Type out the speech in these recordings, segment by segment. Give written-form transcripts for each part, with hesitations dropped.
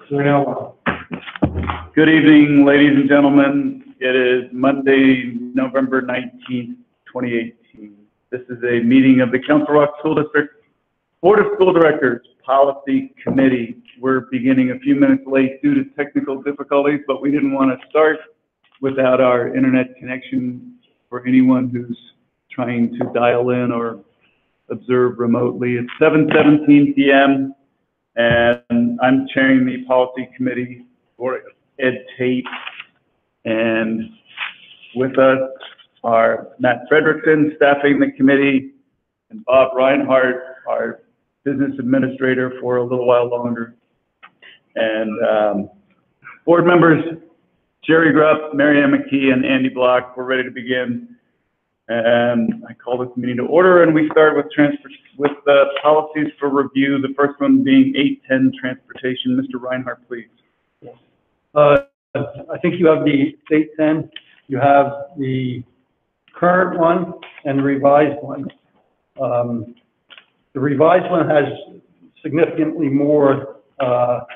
Good evening, ladies and gentlemen. It is Monday, November 19th, 2018. This is a meeting of the Council Rock School District Board of School Directors Policy Committee. We're beginning a few minutes late due to technical difficulties, but we didn't want to start without our internet connection for anyone who's trying to dial in or observe remotely. It's 7:17 p.m. and I'm chairing the Policy Committee for Ed Tate, and with us are Matt Fredrickson, staffing the committee, and Bob Reinhardt, our business administrator for a little while longer. And board members Jerry Grupp, Mary Ann McKee, and Andy Block, we're ready to begin. And I call this meeting to order, and we start with the policies for review. The first one being 810 transportation. Mr. Reinhardt, please. I think you have the 810. You have the current one and the revised one. The revised one has significantly more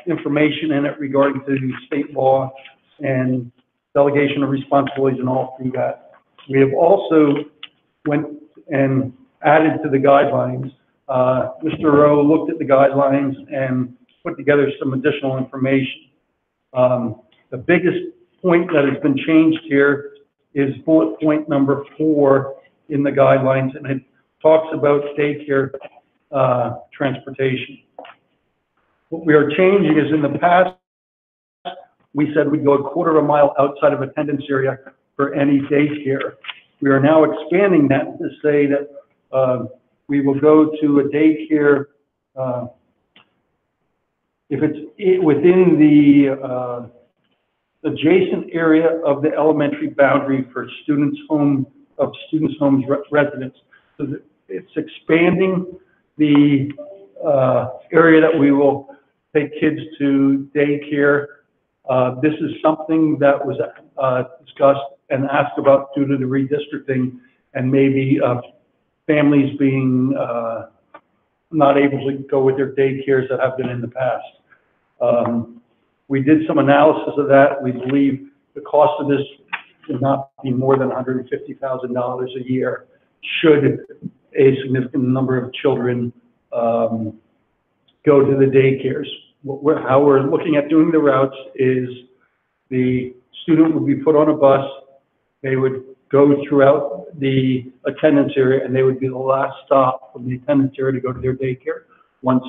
information in it regarding to state law and delegation of responsibilities and all through that. We have also went and added to the guidelines. Mr. Rowe looked at the guidelines and put together some additional information. The biggest point that has been changed here is bullet point number 4 in the guidelines, and it talks about daycare transportation. What we are changing is, in the past, we said we'd go a quarter of a mile outside of attendance area for any daycare. We are now expanding that to say that we will go to a daycare if it's within the adjacent area of the elementary boundary for students' homes residents. So that it's expanding the area that we will take kids to daycare. This is something that was discussed and asked about due to the redistricting and maybe families being not able to go with their daycares that have been in the past. We did some analysis of that. We believe the cost of this will not be more than $150,000 a year should a significant number of children go to the daycares. How we're looking at doing the routes is the student would be put on a bus, they would go throughout the attendance area, and they would be the last stop from the attendance area to go to their daycare. Once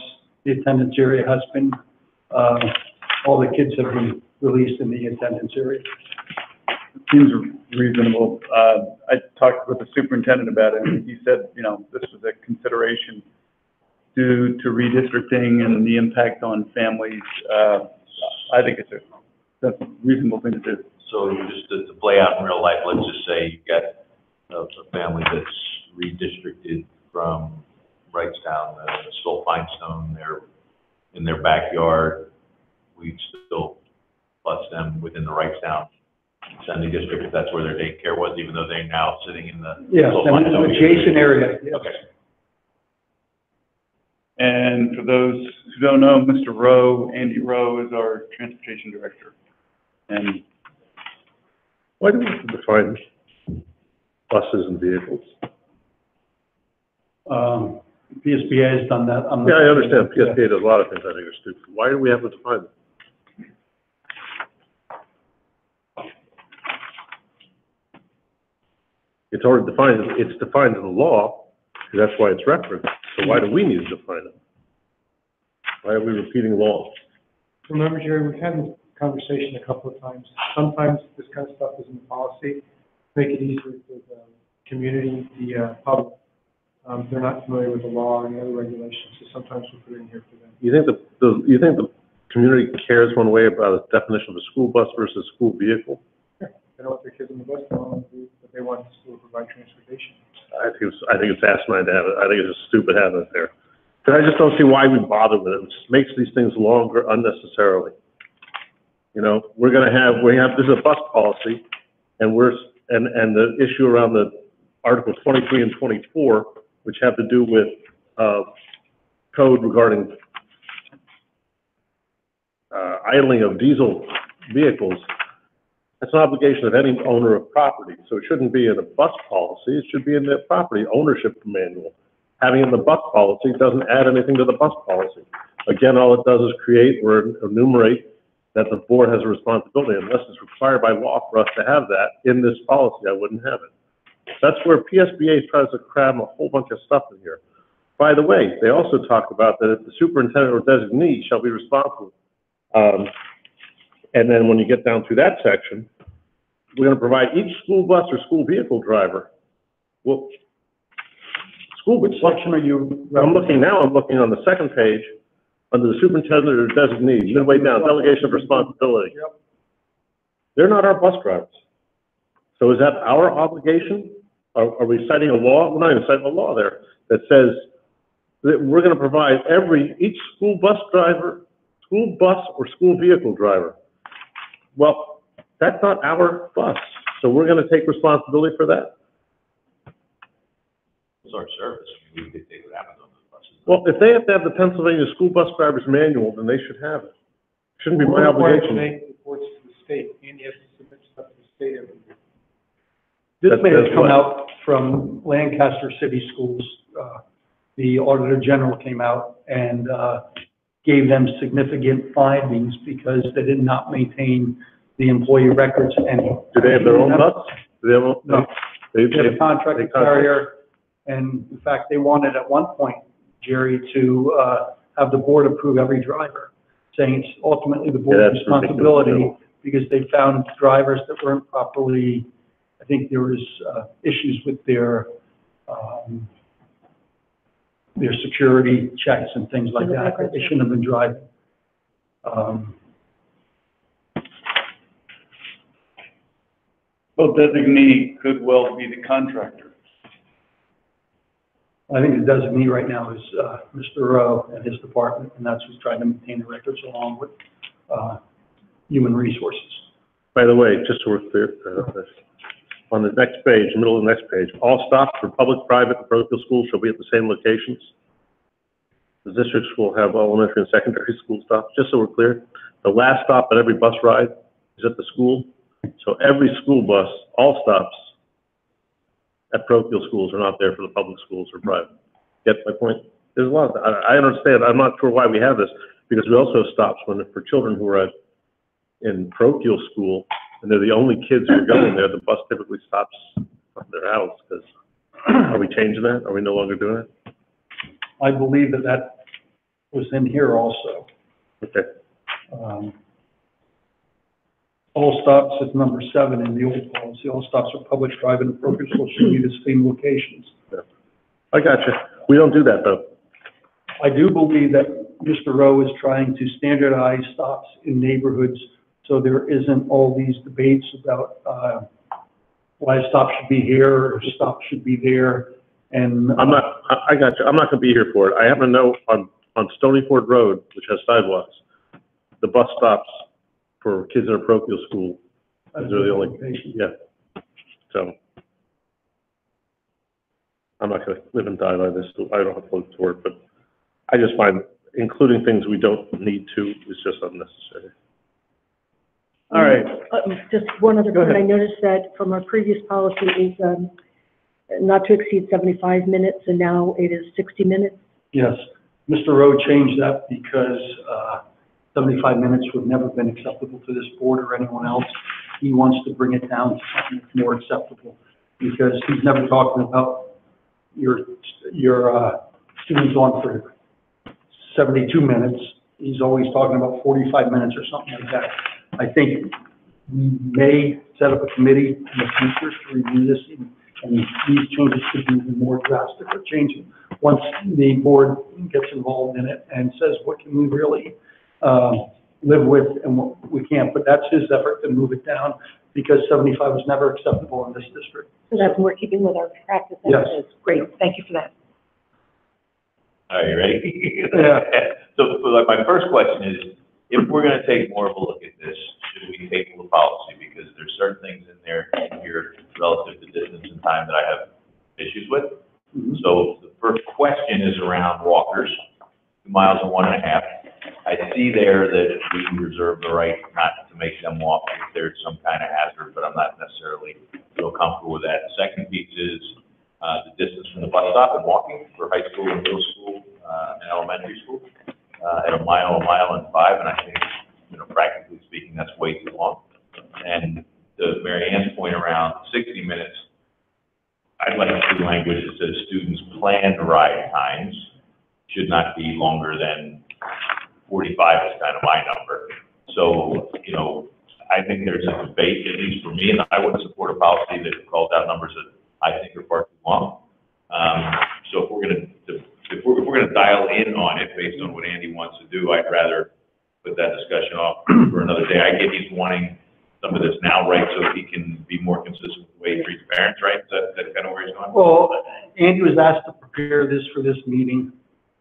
the attendance area has been, all the kids have been released in the attendance area. It seems reasonable. I talked with the superintendent about it, and he said, you know, this was a consideration due to redistricting and the impact on families. I think that's a reasonable thing to do. So you just to play out in real life, let's just say you've got a family that's redistricted from Wrightstown to Skull Finestone. They're in their backyard. We'd still bus them within the Wrightstown Assembly District if that's where their daycare was, even though they're now sitting in the adjacent area. Yes. Okay. And for those who don't know, Mr. Rowe, Andy Rowe, is our transportation director. And why do we have to define buses and vehicles? PSBA has done that. Yeah, I understand. PSBA does a lot of things I think are stupid. Why do we have to define them? It's already defined. It's defined in the law, because that's why it's referenced. So why do we need to define it? Why are we repeating law? Remember, Jerry, we've had this conversation a couple of times. Sometimes this kind of stuff is in the policy, make it easier for the community, the public. They're not familiar with the law and the other regulations, so sometimes we put it in here for them. You think the community cares one way about the definition of a school bus versus a school vehicle? Sure. They know what their kids on the bus want to do, but they want the school to provide transportation. I think it's asinine to have it. I think it's just stupid having it there. Because I just don't see why we bother with it. It just makes these things longer unnecessarily. You know, we have this is a bus policy, and and the issue around the Article 23 and 24, which have to do with code regarding idling of diesel vehicles, that's an obligation of any owner of property. So it shouldn't be in a bus policy, it should be in the property ownership manual. Having it in the bus policy doesn't add anything to the bus policy. Again, all it does is create or enumerate that the board has a responsibility. Unless it's required by law for us to have that in this policy, I wouldn't have it. That's where PSBA tries to cram a whole bunch of stuff in here. By the way, they also talk about that if the superintendent or designee shall be responsible. And then when you get down through that section, we're going to provide each school bus or school vehicle driver. Well, Which section are you? I'm looking on the second page, under the superintendent or designee, midway down, delegation of responsibility. Yep. They're not our bus drivers. So is that our obligation? Are we citing a law? We're not even citing a law there that says that we're going to provide each school bus driver, school bus or school vehicle driver. Well, that's not our bus. So we're going to take responsibility for that. It's our service, we dictate what happens on those buses. Well, if they have to have the Pennsylvania School Bus Drivers Manual, then they should have it. Shouldn't be my We're required to obligation. make reports to the state, and you have to submit stuff to the state every year. This may have That's come what- out from Lancaster City Schools. The Auditor General came out and gave them significant findings because they did not maintain the employee records and. Do they have their own bus? Do they have, No. They, They had a contracted they- carrier, and in fact, they wanted at one point, Jerry, to have the board approve every driver, saying it's ultimately the board's Yeah, that's responsibility, ridiculous. because they found drivers that weren't properly, I think there was issues with their security checks and things like that, that they shouldn't have been driving. Well, designee could well be the contractor. I think the designee right now is Mr. Rowe and his department, and that's who's trying to maintain the records along with human resources. By the way, just so we're clear, on the next page, middle of the next page, all stops for public, private, and parochial schools shall be at the same locations. The districts will have elementary and secondary school stops, just so we're clear. The last stop at every bus ride is at the school. So every school bus, all stops at parochial schools are not there for the public schools or private. Get my point? There's a lot of, I understand, I'm not sure why we have this, because we also have stops for children who are in parochial school, and they're the only kids who are going there, the bus typically stops at their house, because, are we changing that? Are we no longer doing it? I believe that that was in here also. Okay. All stops is number 7 in the old policy. All stops are public, private, and parochial schools should be the same locations. I got you. We don't do that, though. I do believe that Mr. Rowe is trying to standardize stops in neighborhoods, so there isn't all these debates about, why a stop should be here or a stop should be there, and. I got you. I'm not gonna be here for it. I happen to know on Stony Ford Road, which has sidewalks, the bus stops for kids in a parochial school, they're the only, yeah. So, I'm not gonna live and die by this, I don't have to look toward it, but I just find including things we don't need to is just unnecessary. All right. Just one other Go point, I ahead. noticed that from our previous policy is, not to exceed 75 minutes, and now it is 60 minutes. Yes, Mr. Rowe changed that because 75 minutes would never been acceptable to this board or anyone else. He wants to bring it down to something that's more acceptable, because he's never talking about your students on for 72 minutes. He's always talking about 45 minutes or something like that. I think we may set up a committee in the future to review this, and these changes could be even more drastic or changing once the board gets involved in it and says, what can we really live with and what we can't. But that's his effort to move it down, because 75 was never acceptable in this district. So that's more keeping with our practice. Yes. That's great, thank you for that. Are you ready? Yeah. So like, my first question is, if we're gonna take more of a look at this, should we table the policy? Because there's certain things in there here relative to distance and time that I have issues with. Mhm. So the first question is around walkers, 2 miles and 1.5. I see there that we reserve the right not to make them walk if there's some kind of hazard, but I'm not necessarily feel comfortable with that. The second piece is, the distance from the bus stop and walking for high school and middle school, and elementary school, at a mile and 5, and I think, you know, practically speaking, that's way too long. And to Mary Ann's point around 60 minutes, I'd like to see language that says students' planned ride times should not be longer than 45 is kind of my number. So, you know, I think there's a debate, at least for me, and I wouldn't support a policy that calls out numbers that I think are far too long. So if we're gonna dial in on it based on what Andy wants to do, I'd rather put that discussion off for another day. I get he's wanting some of this now, right, so he can be more consistent with the way he treats parents, right? Is that kind of where he's going? Well, Andy was asked to prepare this for this meeting,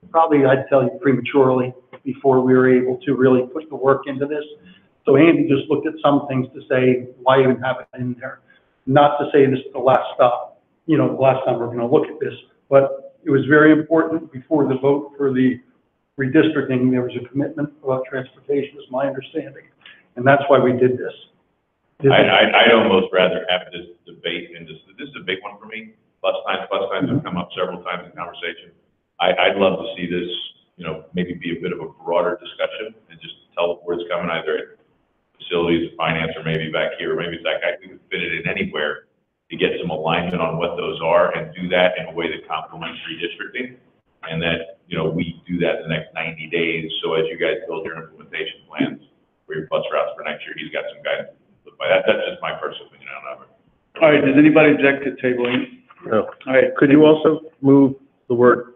probably, I'd tell you prematurely, before we were able to really put the work into this. So Andy just looked at some things to say, why even have it in there? Not to say this is the last stop, you know, the last time we're gonna look at this, but it was very important before the vote for the redistricting, there was a commitment about transportation, is my understanding, and that's why we did this. I'd almost rather have this debate, and this is a big one for me. Bus times have come up several times in conversation. I'd love to see this, you know, maybe be a bit of a broader discussion and just tell where it's coming, either at facilities, finance, or maybe back here, or maybe it's like, I think we fit it in anywhere to get some alignment on what those are and do that in a way that complements redistricting. And that, you know, we do that in the next 90 days. So as you guys build your implementation plans for your bus routes for next year, he's got some guidance. That's just my personal opinion on it. All right, does anybody object to tabling? No. All right. Could you also move the word,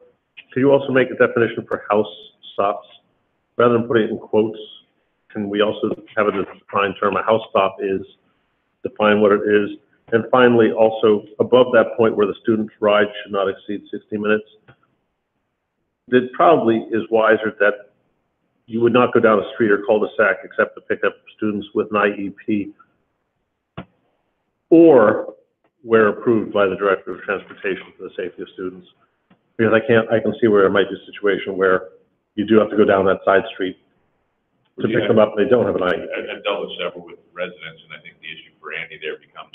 could you also make a definition for house stops? Rather than putting it in quotes, can we also have a defined term? A house stop is, define what it is. And finally, also above that point where the student's ride should not exceed 60 minutes, it probably is wiser that you would not go down a street or cul-de-sac except to pick up students with an IEP or where approved by the Director of Transportation for the safety of students. Because I can see where it might be a situation where you do have to go down that side street to pick them up and they don't have an IEP. I've dealt with several with residents, and I think the issue for Andy there becomes,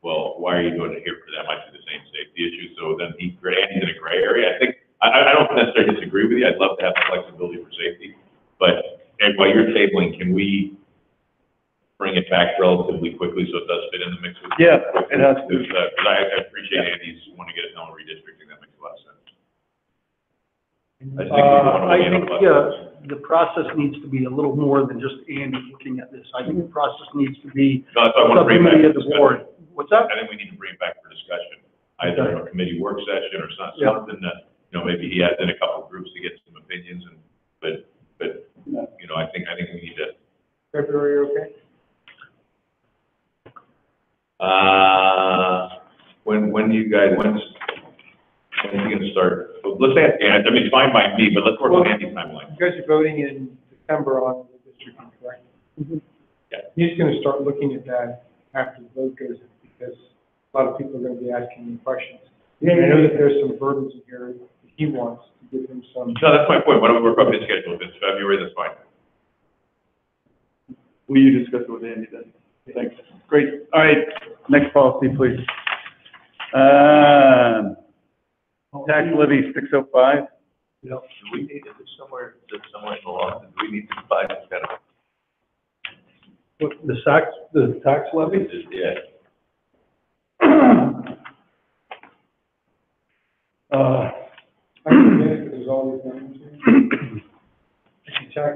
well, why are you doing it here for that? Might be the same safety issue. So then Andy's in a gray area. I think, I don't necessarily disagree with you. I'd love to have the flexibility for safety. But while you're tabling, can we bring it back relatively quickly so it does fit in the mix with? Yeah, it has to. Because I appreciate Andy's want to get it done with redistricting. That makes a lot of sense. The process needs to be a little more than just Andy looking at this. I think the process needs to be No, that's why I want to bring it back subcommittee for of the board. discussion. What's that? I think we need to bring it back for discussion, either in a committee work session or something that, you know, maybe he has in a couple of groups to get some opinions and, but, you know, I think we need to. February, okay? When do you guys, when's he gonna start? Let's say, I mean, it's fine by me, but let's work on Andy's timeline. You guys are voting in December on the district, correct? Yeah. He's gonna start looking at that after the vote goes in, because a lot of people are gonna be asking him questions. And I know that there's some burdens in here that he wants to give him some. No, that's my point. Why don't we work on his schedule? If it's February, that's fine. Will you discuss it with Andy then? Thanks. Great. All right, next policy, please. Tax levy 605. Do we need to, somewhere in the law, do we need to provide this kind of? The tax levy? Yeah. I think there's always going to. Check.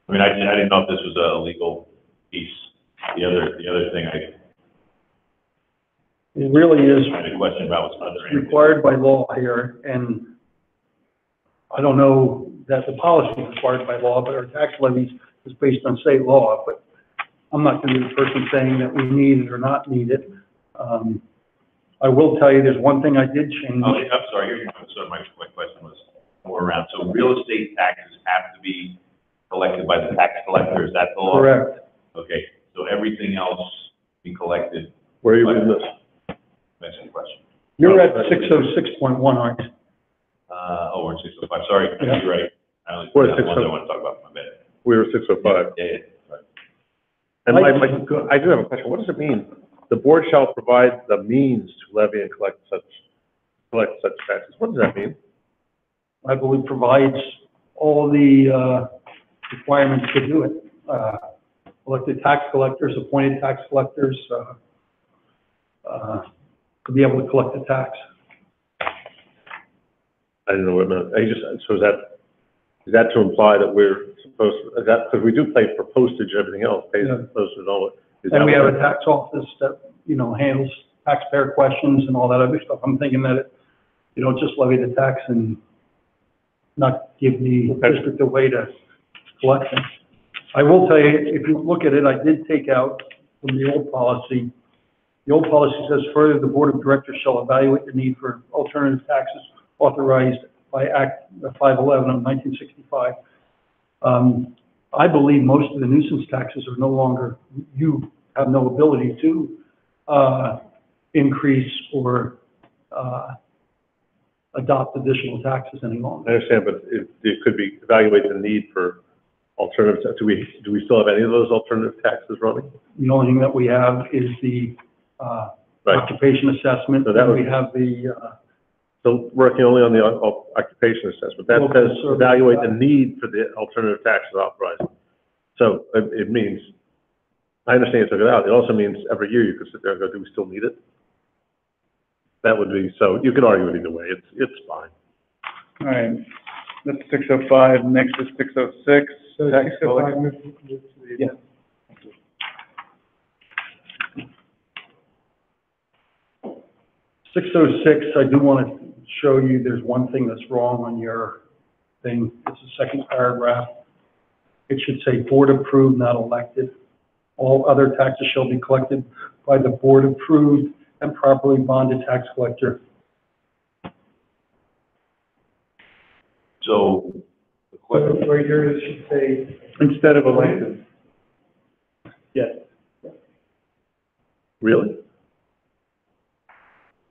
I mean, I didn't know if this was a legal piece. The other thing It really is I had a question about was other. required by law here, and I don't know that the policy is required by law, but our tax levies is based on state law, but I'm not gonna be the person saying that we need it or not need it. I will tell you, there's one thing I did change. Oh, I'm sorry, so my question was more around, so real estate taxes have to be collected by the tax collector, is that the law? Correct. Okay, so everything else be collected. Where are you reading this? That's the question. You're at 606.1, aren't you? We're at 605, sorry, Yeah. you're right. I only, What, that's the ones I 600? want to talk about, my bad. We were 605. Yeah, yeah, right. And I do have a question. What does it mean? The board shall provide the means to levy and collect such taxes. What does that mean? I believe provides all the, requirements to do it. Elected tax collectors, appointed tax collectors, to be able to collect the tax. I didn't know what it meant. So is that to imply that we're supposed, is that, because we do pay for postage and everything else, pays Yeah. for postage and all that. Is that And we what have a tax office that, handles taxpayer questions and all that other stuff. I'm thinking that you don't just levy the tax and not give the district a way to collect it. I will tell you, if you look at it, I did take out from the old policy. The old policy says further, the board of directors shall evaluate the need for alternative taxes authorized by Act 511 of 1965. I believe most of the nuisance taxes are no longer, you have no ability to increase or adopt additional taxes any I longer. understand, but it could be evaluate the need for alternatives. Do we still have any of those alternative taxes running? The only thing that we have is the Right. occupation assessment, So that and would- we have the, So working only on the occupation assessment. That Local says service evaluate the tax. need for the alternative taxes authorized. So it means, I understand you took it out. It also means every year you could sit there and go, do we still need it? That would be, so you could argue it either way. It's fine. All right, that's 605, next is 606. So Tax 605, collector. move to the. Yeah. 606, I do want to show you, there's one thing that's wrong on your thing. It's the second paragraph. It should say board approved, not elected. All other taxes shall be collected by the board approved and properly bonded tax collector. So, the question, Right here, it should say, Instead of elected. Yes. Really?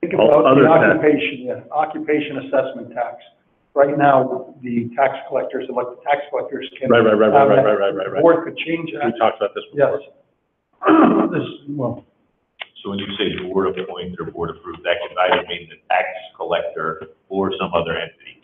Think All about other the tax. occupation assessment tax. Right now, the tax collectors, elected tax collectors can. Right. have that. Right. The board could change We that. talked about this before. Yes. Well, so when you say board appointed or board approved, that could either mean the tax collector or some other entity,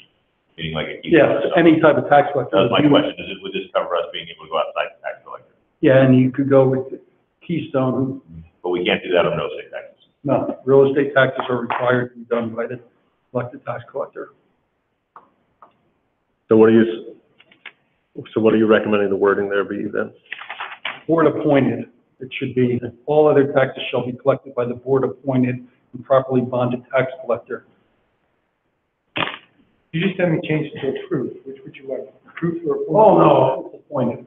meaning like a. yes, any type of tax collector. That was my question, would this cover us being able to go outside the tax collector? Yeah, and you could go with Keystone. But we can't do that on real estate taxes. No, real estate taxes are required to be done by the elected tax collector. So what are you recommending the wording there be then? Board appointed, it should be, all other taxes shall be collected by the board appointed and properly bonded tax collector. you just had me change it to approved, which would you like, approved or appointed? Oh, no, it's appointed.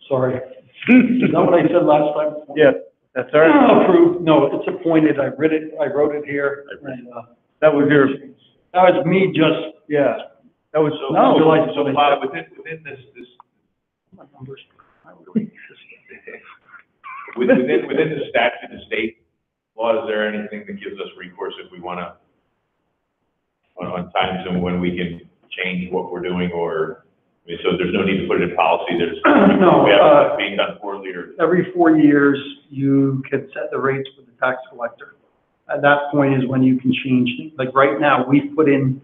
Sorry. Is that what I said last time? Yes, that's all right. Approved, no, it's appointed, I wrote it here, and, That was your, that was me just, yeah, that was, So, no. so Bob, within this, within the statute, the state law, is there anything that gives us recourse if we wanna, on times and when we can change what we're doing, or, I mean, so there's no need to put it in policy, there's, No, we have it being done poorly, or, every 4 years, you can set the rates for the tax collector. At that point is when you can change things. Like right now, we put in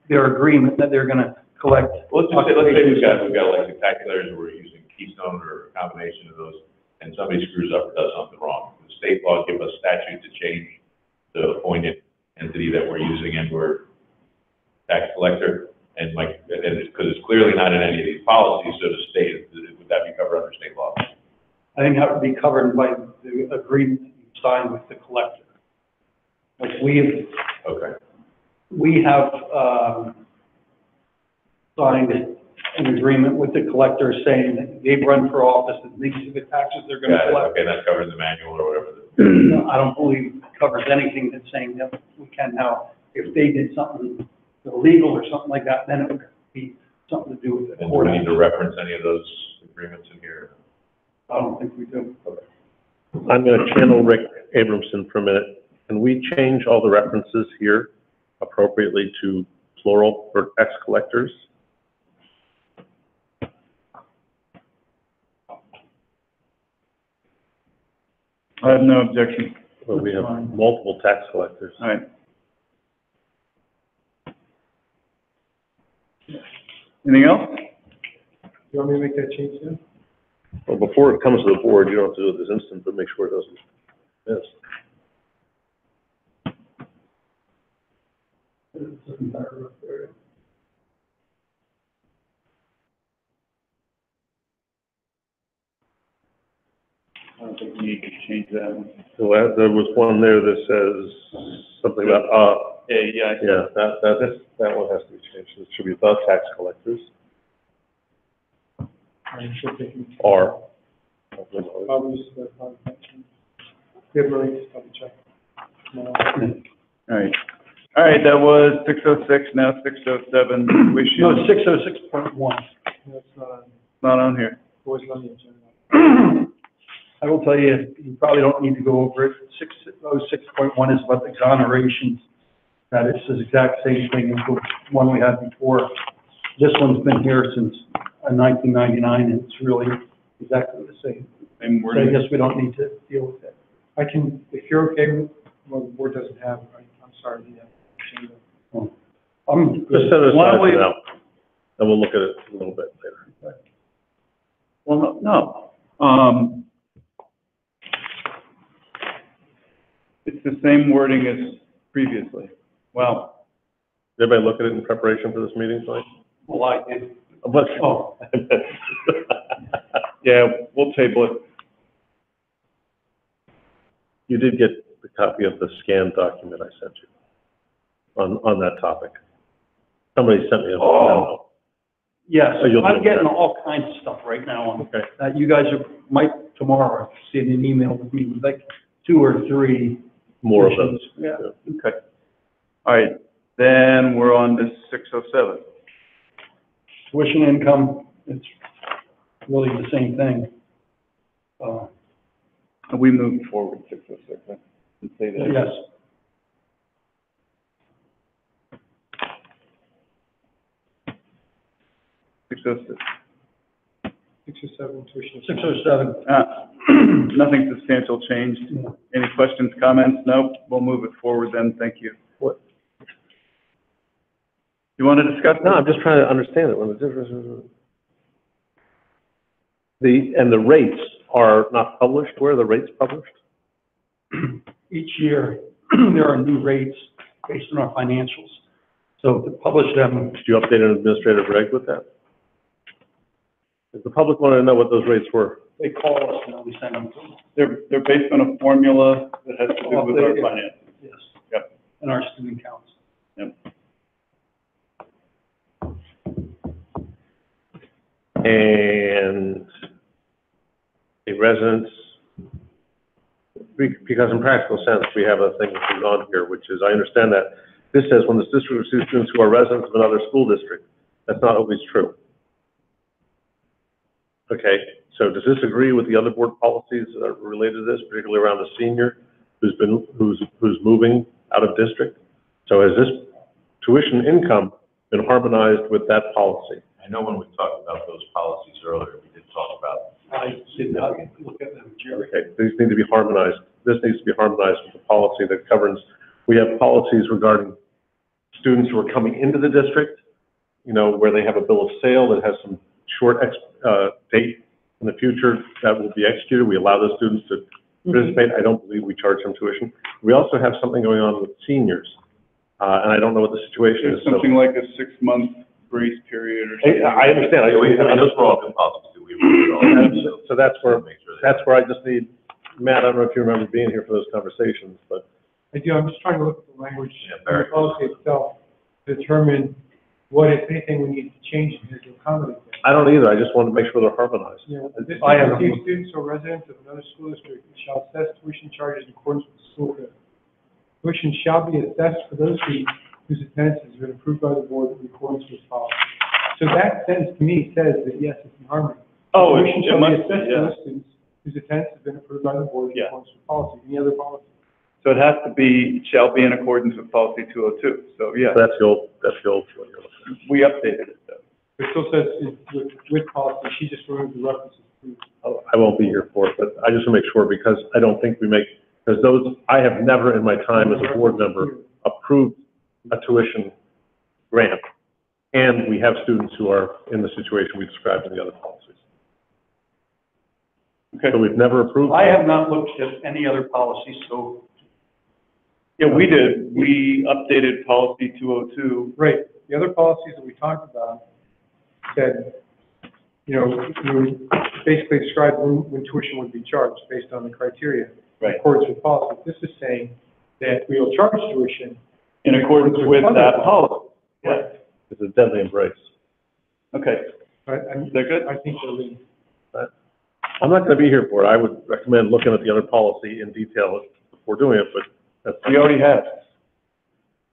their agreement that they're gonna collect. let's say we've got like the calculators, and we're using Keystone or a combination of those, and somebody screws up or does something wrong. The state law give us statute to change the appointed entity that we're using, and we're tax collector, and like, and because it's clearly not in any of these policies, so the state, would that be covered under state law? I think that would be covered by the agreement that you signed with the collector. Like Okay. we have, signed an agreement with the collector saying that they've run for office and these are the taxes they're gonna Got it, collect. okay, that's covered in the manual or whatever. I don't believe it covers anything that's saying that we can now, if they did something illegal or something like that, then it would be something to do with the And do court. we need to reference any of those agreements in here? I don't think we do. I'm gonna channel Rick Abramson for a minute. Can we change all the references here appropriately to plural, for tax collectors. I have no objection. Well, we have That's fine. multiple tax collectors. All right. Anything else? You want me to make that change then? Well, before it comes to the board, you don't have to do it this instant, but make sure it doesn't miss. I don't think we need to change that one. So there was one there that says something about, Yeah. yeah, that one has to be changed. It should be the tax collectors, I should take it. are. Probably just the five mentioned. Yeah, really, just double check. No. All right. All right, that was 6:06, now 6:07. No, 606.1. That's not, Not on here. was on the agenda. I will tell you, you probably don't need to go over it. 606.1 is about exonerations. That is the exact same thing as the one we had before. This one's been here since 1999, and it's really exactly the same. Same So I wording. guess we don't need to deal with it. I can, if you're okay with, well, the board doesn't have, I'm sorry, the agenda. Just set it Why aside don't we- for now, and we'll look at it a little bit later. Well, no. It's the same wording as previously. Well, Did everybody look at it in preparation for this meeting tonight? Well, I did. But, Oh. yeah, we'll table it. You did get the copy of the scanned document I sent you on that topic. Somebody sent me a memo. Yes, Oh, you'll I'm do getting that. all kinds of stuff right now on Okay. that. You guys might tomorrow send an email with me with like 2 or 3. More of those. Yeah. Okay. All right, then we're on to 6:07. Tuition income, it's really the same thing. We moved forward 6:06, I can say that. Yes. Six oh six. 607 tuition. 607. Nothing substantial changed. Any questions, comments? Nope, we'll move it forward then, thank you. What? You want to discuss? No, I'm just trying to understand it, when the difference is. And the rates are not published, where are the rates published? Each year, there are new rates based on our financials. So to publish them, Did you update an administrative reg with that? Does the public want to know what those rates were? they call us and we send them to them. They're based on a formula that has to do with our finances. Yes. Yep. And our student counts. Yep. And a residence, because in practical sense, we have a thing that goes on here, which is, I understand that this says when the district receives students who are residents of another school district. That's not always true. Okay, so does this agree with the other board policies that are related to this, particularly around the senior who's moving out of district? So has this tuition income been harmonized with that policy? I know when we talked about those policies earlier, we did talk about. I did not look at them, Jerry. Okay, these need to be harmonized. This needs to be harmonized with the policy that governs, we have policies regarding students who are coming into the district, you know, where they have a bill of sale that has some short date in the future that will be executed. We allow those students to participate. I don't believe we charge them tuition. We also have something going on with seniors, and I don't know what the situation is. There's something like a 6-month grace period or something. I understand. I mean, those were all good policies that we reviewed all. So that's where, Make sure that- that's where I just need, Matt, I don't know if you remember being here for those conversations, but I do, I'm just trying to look at the language Yeah, in very the policy itself, to determine what, if anything, we need to change in here to accommodate that. I don't either. I just want to make sure they're harmonized. You know, this I have- receives students or residents of another school district shall assess tuition charges in accordance with the school code. Tuition shall be assessed for those students whose attendance has been approved by the board in accordance with policy. So that sentence to me says that yes, it's in harmony. Oh, Tuition it shall be must be, assessed for yeah. those students whose attendance has been approved by the board in Yeah. accordance with policy. Any other policy? So it has to be, shall be in accordance with policy 202. So, yeah, That's the old one you're looking at. we updated it, though. It still says with policy, she just removed the references to. I won't be here for it, but I just want to make sure, because I don't think we make, because those, I have never in my time as a board member approved a tuition grant. And we have students who are in the situation we described in the other policies. Okay. So we've never approved. I have not looked at any other policies, so Yeah, we did. We updated policy 202. Right, the other policies that we talked about said, you know, we basically described when tuition would be charged based on the criteria. Right. In accordance with policy. This is saying that we will charge tuition. In accordance with that policy. Yeah. It's a deadly embrace. Okay. Is Is that good? I think they're legal. I'm not going to be here for it. I would recommend looking at the other policy in detail before doing it, but that's We already have.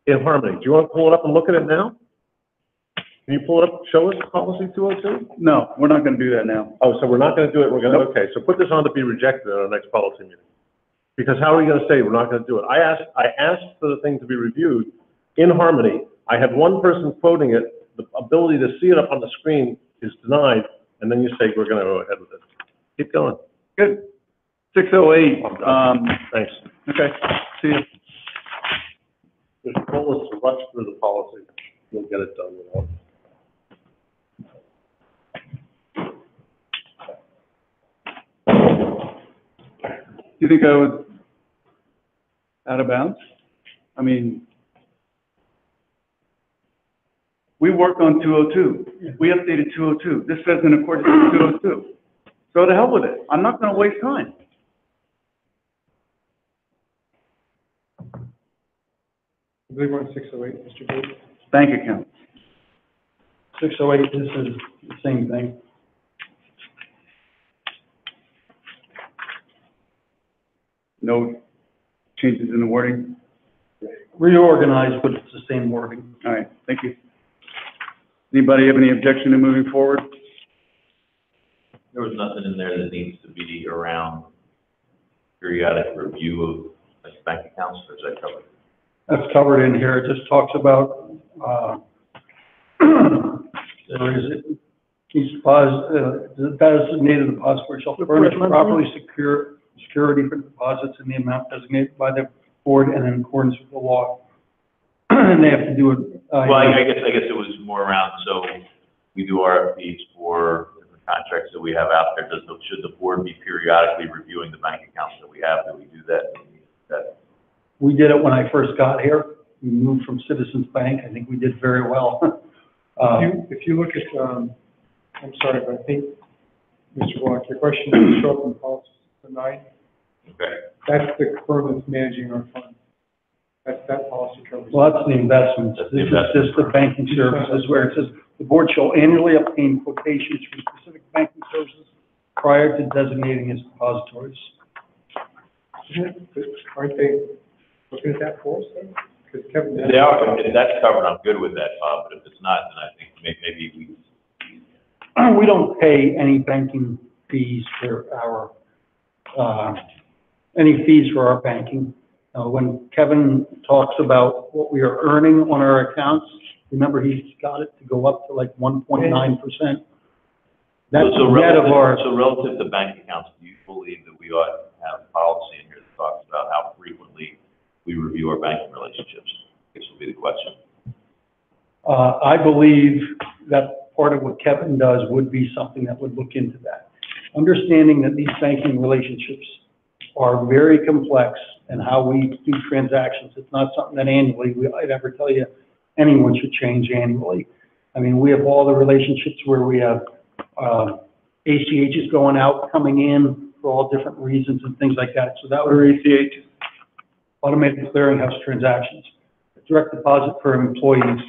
in harmony. Do you want to pull it up and look at it now? Can you pull it up, show us policy 202? No, we're not going to do that now. Oh, so we're not going to do it, we're going to, Nope. okay, so put this on to be rejected at our next policy meeting. Because how are you going to say we're not going to do it? I asked for the thing to be reviewed in harmony. I had one person quoting it, the ability to see it up on the screen is denied, and then you say we're going to go ahead with it. Keep going. Good. 608, Thanks. okay, see you. There's a goal is to rush through the policy. You'll get it done without. Do you think I was out of bounds? I mean, we worked on 202. We updated 202. This says in accordance with 202. So to hell with it. I'm not going to waste time. I believe we're on 608, Mr. Bates. Bank accounts. 608, this is the same thing. No changes in the wording? Reorganized, but it's the same wording. All right, thank you. Anybody have any objection to moving forward? There was nothing in there that needs to be around periodic review of like bank accounts, or is that covered? That's covered in here. It just talks about, there is it, each the designated depository shall furnish properly security for deposits in the amount designated by the board and in accordance with the law. And they have to do it. Well, I guess it was more around, so we do RFPs for different contracts that we have out there. Should the board be periodically reviewing the bank accounts that we have? Do we do that? We did it when I first got here. We moved from Citizens Bank. I think we did very well. If you look at, I'm sorry, but I think, Mr. Block, your question didn't show up in policy 9. Okay. That's the firm that's managing our fund. That policy covers. Well, that's the investments. That's the This is investment just the banking services where it says the board shall annually obtain quotations for specific banking services prior to designating its depositories. Aren't they looking at that for us then? Because Kevin. They are, if that's covered, I'm good with that, Bob, but if it's not, then I think maybe we. We don't pay any banking fees for our, any fees for our banking. When Kevin talks about what we are earning on our accounts, remember he's got it to go up to like 1.9%. That's So net of our. So relative to bank accounts, do you believe that we ought to have a policy in here that talks about how frequently we review our banking relationships? This will be the question. I believe that part of what Kevin does would be something that would look into that. Understanding that these banking relationships are very complex and how we do transactions. It's not something that annually, I'd ever tell you anyone should change annually. I mean, we have all the relationships where we have ACHs going out, coming in for all different reasons and things like that. So that would ACH, automated clearinghouse transactions, direct deposit for employees.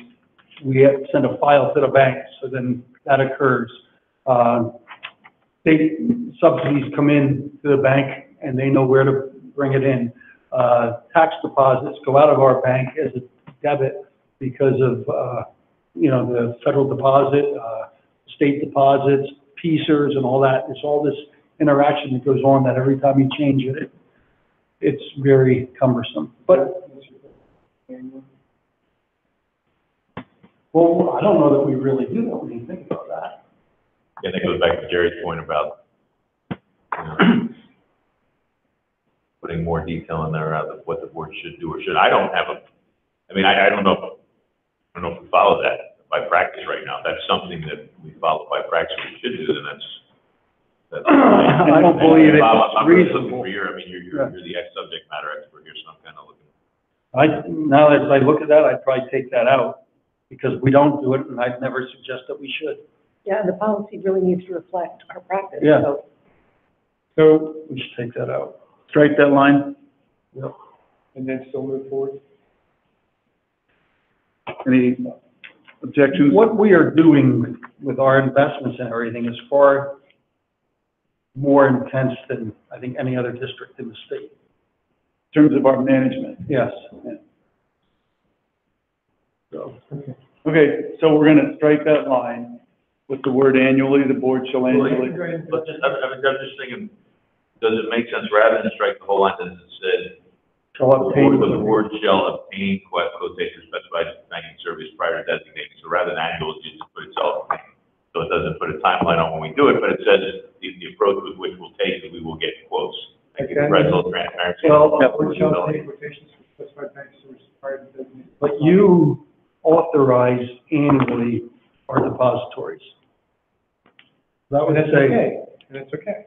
We have to send a file to the bank, so then that occurs. State subsidies come in to the bank and they know where to bring it in. Tax deposits go out of our bank as a debit because of, the federal deposit, state deposits, PSERS and all that. It's all this interaction that goes on that every time you change it, it's very cumbersome. But, well, I don't know that we really do that when you think about that. And that goes back to Jerry's point about, you know, putting more detail in there of what the board should do or should. I don't know, if we follow that by practice right now. That's something that we follow by practice, we should do, and that's. I don't believe it's Bob, I'm really looking reasonable. for your, I mean, you're the subject matter expert here, so I'm kind of looking. Now as I look at that, I'd probably take that out, because we don't do it, and I'd never suggest that we should. Yeah, and the policy really needs to reflect our practice. Yeah. So, We should take that out. Strike that line. Yep. and then still move forward? Any objections? What we are doing with our investments and everything is far more intense than, I think, any other district in the state. In terms of our management. Yes. Yeah. So, Okay, so we're gonna strike that line with the word annually, the board shall annually. But just, I'm just thinking, does it make sense, rather than strike the whole line, as it said, shall obtain. the board shall obtain quotation specified banking service prior to designating, so rather than annual, you just put it shall obtain. So it doesn't put a timeline on when we do it, but it says the approach with which we'll take is we will get quotes. Like, Okay. rental transparency. Well, Or shall take quotations for specified bank service prior to designated. But you authorize annually our depositories. That would And that's say, okay, and that's okay.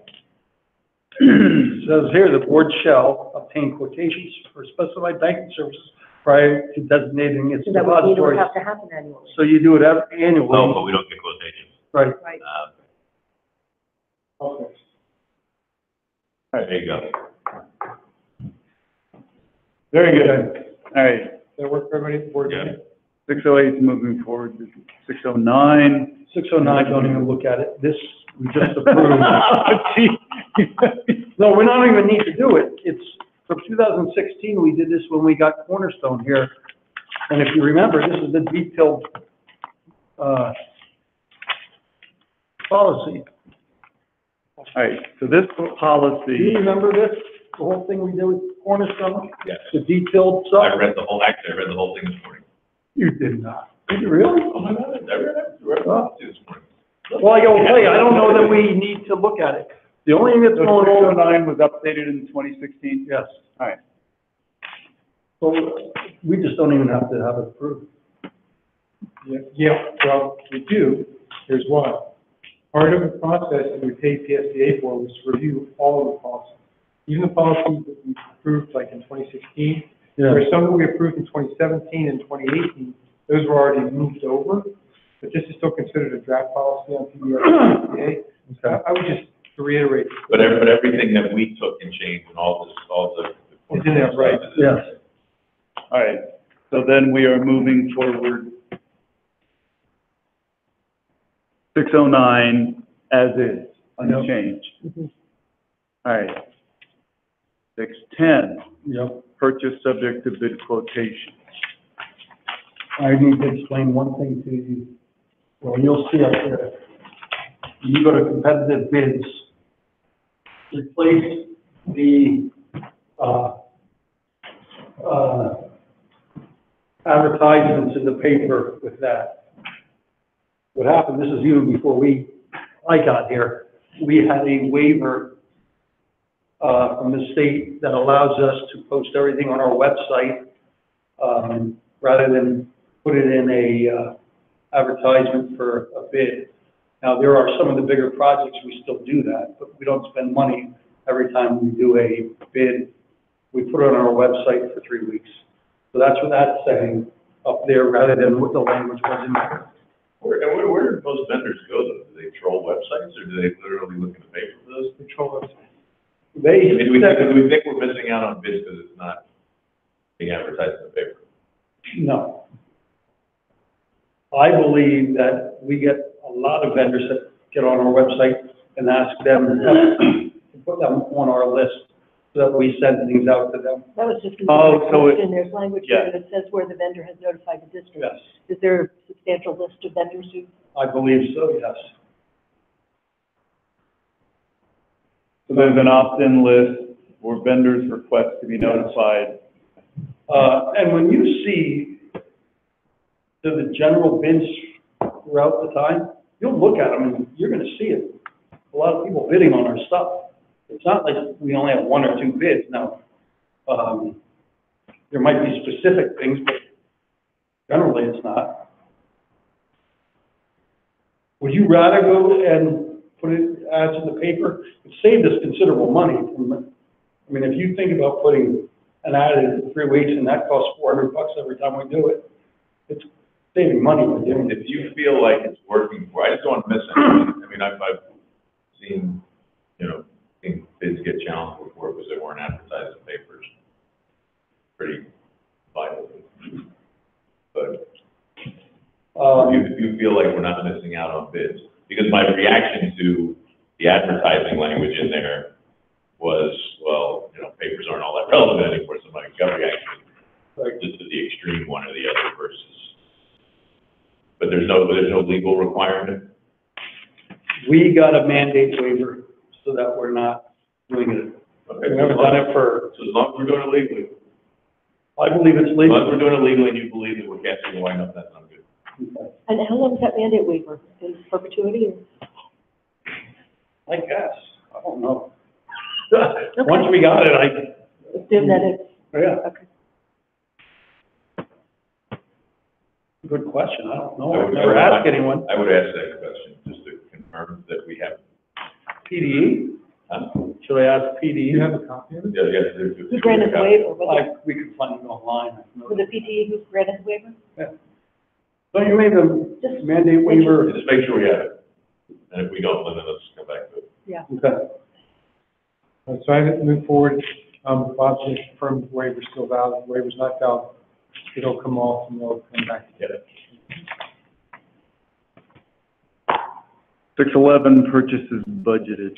says here, the board shall obtain quotations for specified banking services prior to designating its So that would mean it would depositories. have to happen annually. So you do it No, annually, but we don't get quotations. right? Right. Okay. There you go. Very good. All right, Does that work for everybody? Board? Yeah. 608 is moving forward. 609. 609, don't even look at it. This, we just approved. No, we don't even need to do it. It's, from 2016, we did this when we got Cornerstone here. And if you remember, this is the detailed, policy. All right, so this Do you policy, remember this? The whole thing we did with Cornerstone? Yes. The detailed stuff? I read the whole thing this morning. You did not. Did you really? Oh my God, I read it Oh. this morning. Well, I will tell you, I don't know that we need to look at it. The only thing that's so going on, 609 was updated in 2016? yes. All right. So we just don't even have to have it approved. Yeah, well, we do. Here's why. Part of the process that we paid PSDA for was to review all of the policies. Even the policies that we approved like in 2016, there were some that we approved in 2017 and 2018. Those were already moved over, but this is still considered a draft policy on PSDA. I would just reiterate. But everything that we took and changed and all the. It's in there, right. Yes. All right, so then we are moving forward. 609 as is, unchanged. All right. 610, Yep. purchase subject to bid quotation. I need to explain one thing to you. Well, you'll see up there. You go to competitive bids, replace the, advertisements in the paper with that. What happened, this is even before I got here, we had a waiver, from the state that allows us to post everything on our website, rather than put it in a, advertisement for a bid. Now, there are some of the bigger projects, we still do that, but we don't spend money every time we do a bid. We put it on our website for 3 weeks. So that's what that's saying up there, rather than what the language was in there. Where do most vendors go though? Do they troll websites or do they literally look in the paper for those? Control website. I mean, do we think we're missing out on bids because it's not being advertised in the paper? No. I believe that we get a lot of vendors that get on our website and ask them to put them on our list so that we send things out to them. That was just Oh, a so it- question. There's language yeah. there that says where the vendor has notified the district. Yes, Is there a substantial list of vendors who? I believe so, yes. So there's an opt-in list, or vendors request to be notified. And when you see the general bids throughout the time, you'll look at them and you're gonna see it. A lot of people bidding on our stuff. It's not like we only have one or two bids now. There might be specific things, but generally it's not. Would you rather go and put it, ads in the paper? It saved us considerable money from, I mean, if you think about putting an ad in 3 weeks and that costs $400 every time we do it, it's saving money by doing it. If you feel like it's working, I just don't want to miss anything. I mean, I've seen, seen bids get challenged before because they weren't advertised in papers. Pretty vital. But if you feel like we're not missing out on bids, because my reaction to the advertising language in there was, well, papers aren't all that relevant anymore, so my gut reaction, just to the extreme one or the other versus. But there's no legal requirement? We got a mandate waiver so that we're not doing it. Okay, We haven't done it so as long as we're doing it legally, I believe it's as long as legal. we're doing it legally and you believe that we're catching the line up, that's not good. And how long is that mandate waiver? In perpetuity? I guess, I don't know. Once we got it, Assume that it's, yeah, okay. good question, I don't know, I I've would- never asked anyone. I would ask that question, just to confirm that we have, PDE, should I ask Do you PDE? have a copy of it? yeah. Who granted the waiver? We could find it online. Was it PTE who granted the waiver? So you made a mandate waiver, Just make sure we have it, and if we don't, then let's come back to it. Yeah. okay, So I haven't moved forward, Bob just confirmed the waiver's still valid, the waiver's not valid. It'll come off and we'll come back to Get it? 611 purchases budgeted.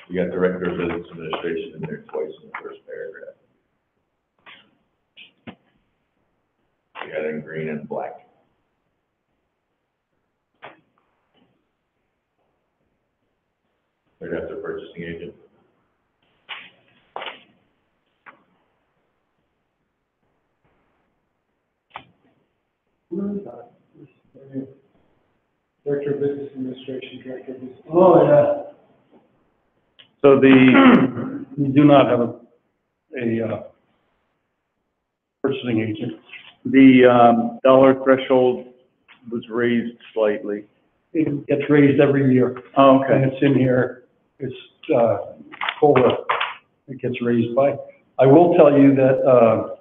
We got Director of Business Administration in there twice in the first paragraph. We got it in green and black. Right after purchasing agent. Director of Business Administration, Director of Business. oh, yeah. So the, We do not have a purchasing agent. the dollar threshold was raised slightly. It gets raised every year, Oh, and okay. it's in here, it's, COLA, it gets raised by. I will tell you that,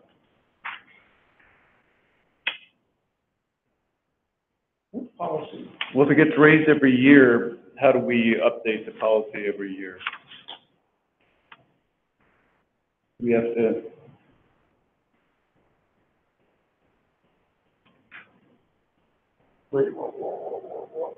what policy? Well, if it gets raised every year, how do we update the policy every year? We have to, Wait, whoa.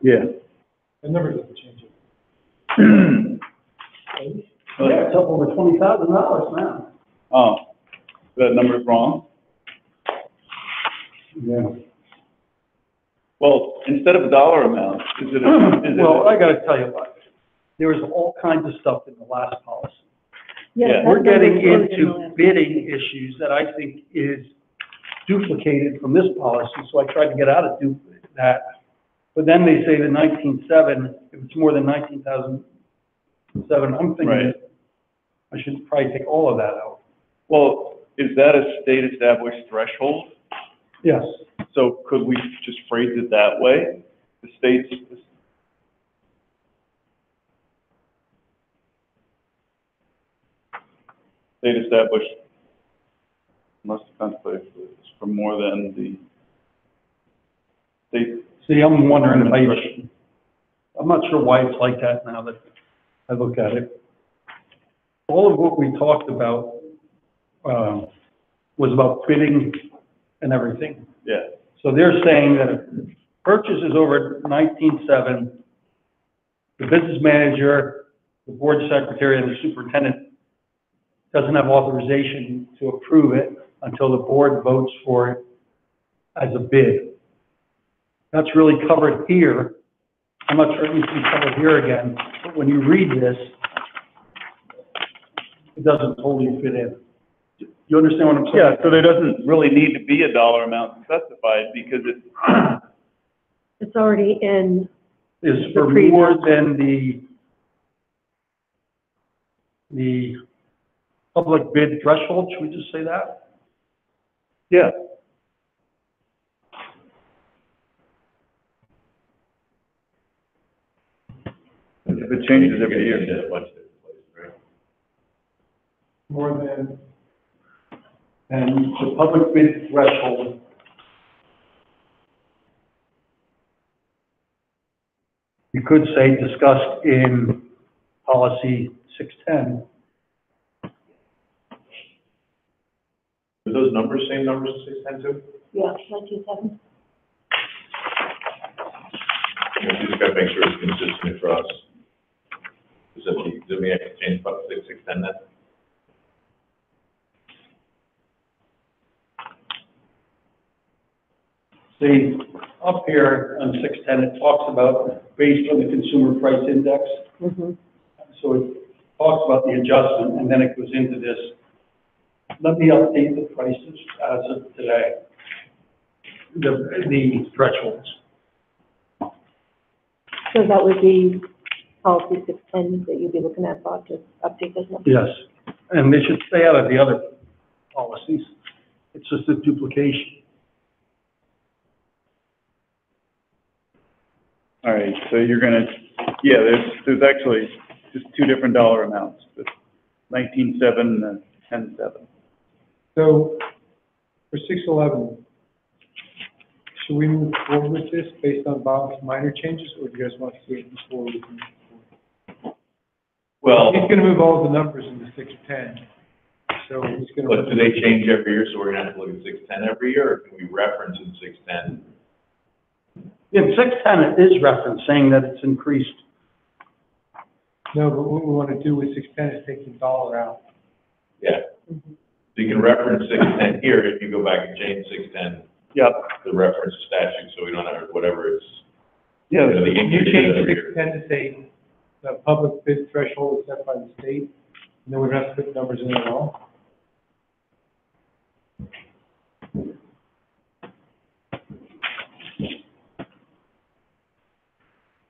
yeah. The number doesn't change it. Yeah, it's up over $20,000 now. Oh, that number's wrong? Yeah. Well, instead of a dollar amount, is it? Well, I gotta tell you what, there was all kinds of stuff in the last policy. Yeah. We're getting that number's into closed in the last- bidding issues that I think is duplicated from this policy, so I tried to get out of that. But then they say the 19.7, if it's more than 19,007, I'm thinking Right. that I should probably take all of that out. Well, is that a state established threshold? Yes. So could we just phrase it that way? The state's state established must contemplate for more than the state. See, I'm wondering if I'm not sure why it's like that now that I look at it. All of what we talked about, was about bidding and everything. Yeah, So they're saying that if purchase is over 19.7, the business manager, the board secretary, and the superintendent doesn't have authorization to approve it until the board votes for it as a bid. That's really covered here. I'm not sure it needs to be covered here again, but when you read this, it doesn't totally fit in. You understand what I'm saying? Yeah, so there doesn't really need to be a dollar amount specified because It's already in, Is for The previous. more than the public bid threshold, should we just say that? yeah. If it changes every year. Yeah, a bunch of different places, right? More than, And the public bid threshold, you could say discussed in policy 610. Are those numbers, same numbers as 610 too? yeah, 1970. We just gotta make sure it's consistent across. Do we have to change about 610 then? See, up here on 610, it talks about based on the consumer price index. Mm-hmm. So it talks about the adjustment, and then it goes into this. Let me update the prices as of today. The thresholds. So that would be policy 610 that you'd be looking at, Bob, to update those numbers? Yes, and they should stay out of the other policies. It's just a duplication. All right, so you're gonna, yeah, there's actually just two different dollar amounts, the 19.7 and 10.7. so for 611, should we move forward with this based on Bob's minor changes, or do you guys want to see it before we can? Well, He's gonna move all the numbers into 610, so he's gonna. but do they change every year, so we're gonna have to look at 610 every year, or can we reference in 610? In 610, it is referenced saying that it's increased. No, but what we want to do with 610 is take the dollar out. Yeah. So you can reference 610 here if you go back and change 610, Yep, the reference statute, so we don't have, whatever it's, yeah, you know, the You increase change every year. 610 to say the public bid threshold is set by the state, and then we don't have to put numbers in at all.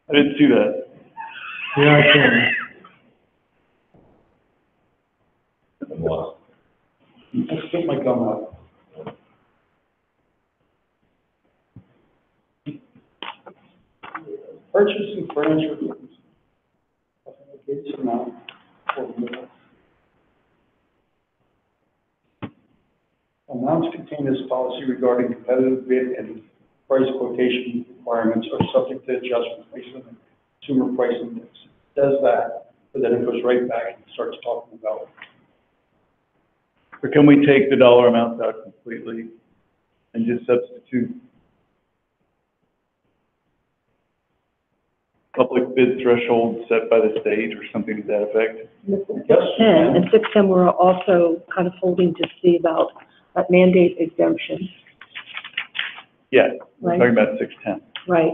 I didn't see that. Yeah, I can. I'm lost. Let's get my gum out. Purchasing furniture. Authentication amount for the amounts contained in this policy regarding competitive bid and price quotation requirements are subject to adjustment based on the consumer price index. It does that, but then it goes right back and starts talking about. Or can we take the dollar amounts out completely and just substitute public bid threshold set by the state or something to that effect? In 610, in 610, we're also kind of holding to see about that mandate exemption, Yeah, we're right? talking about 610. Right.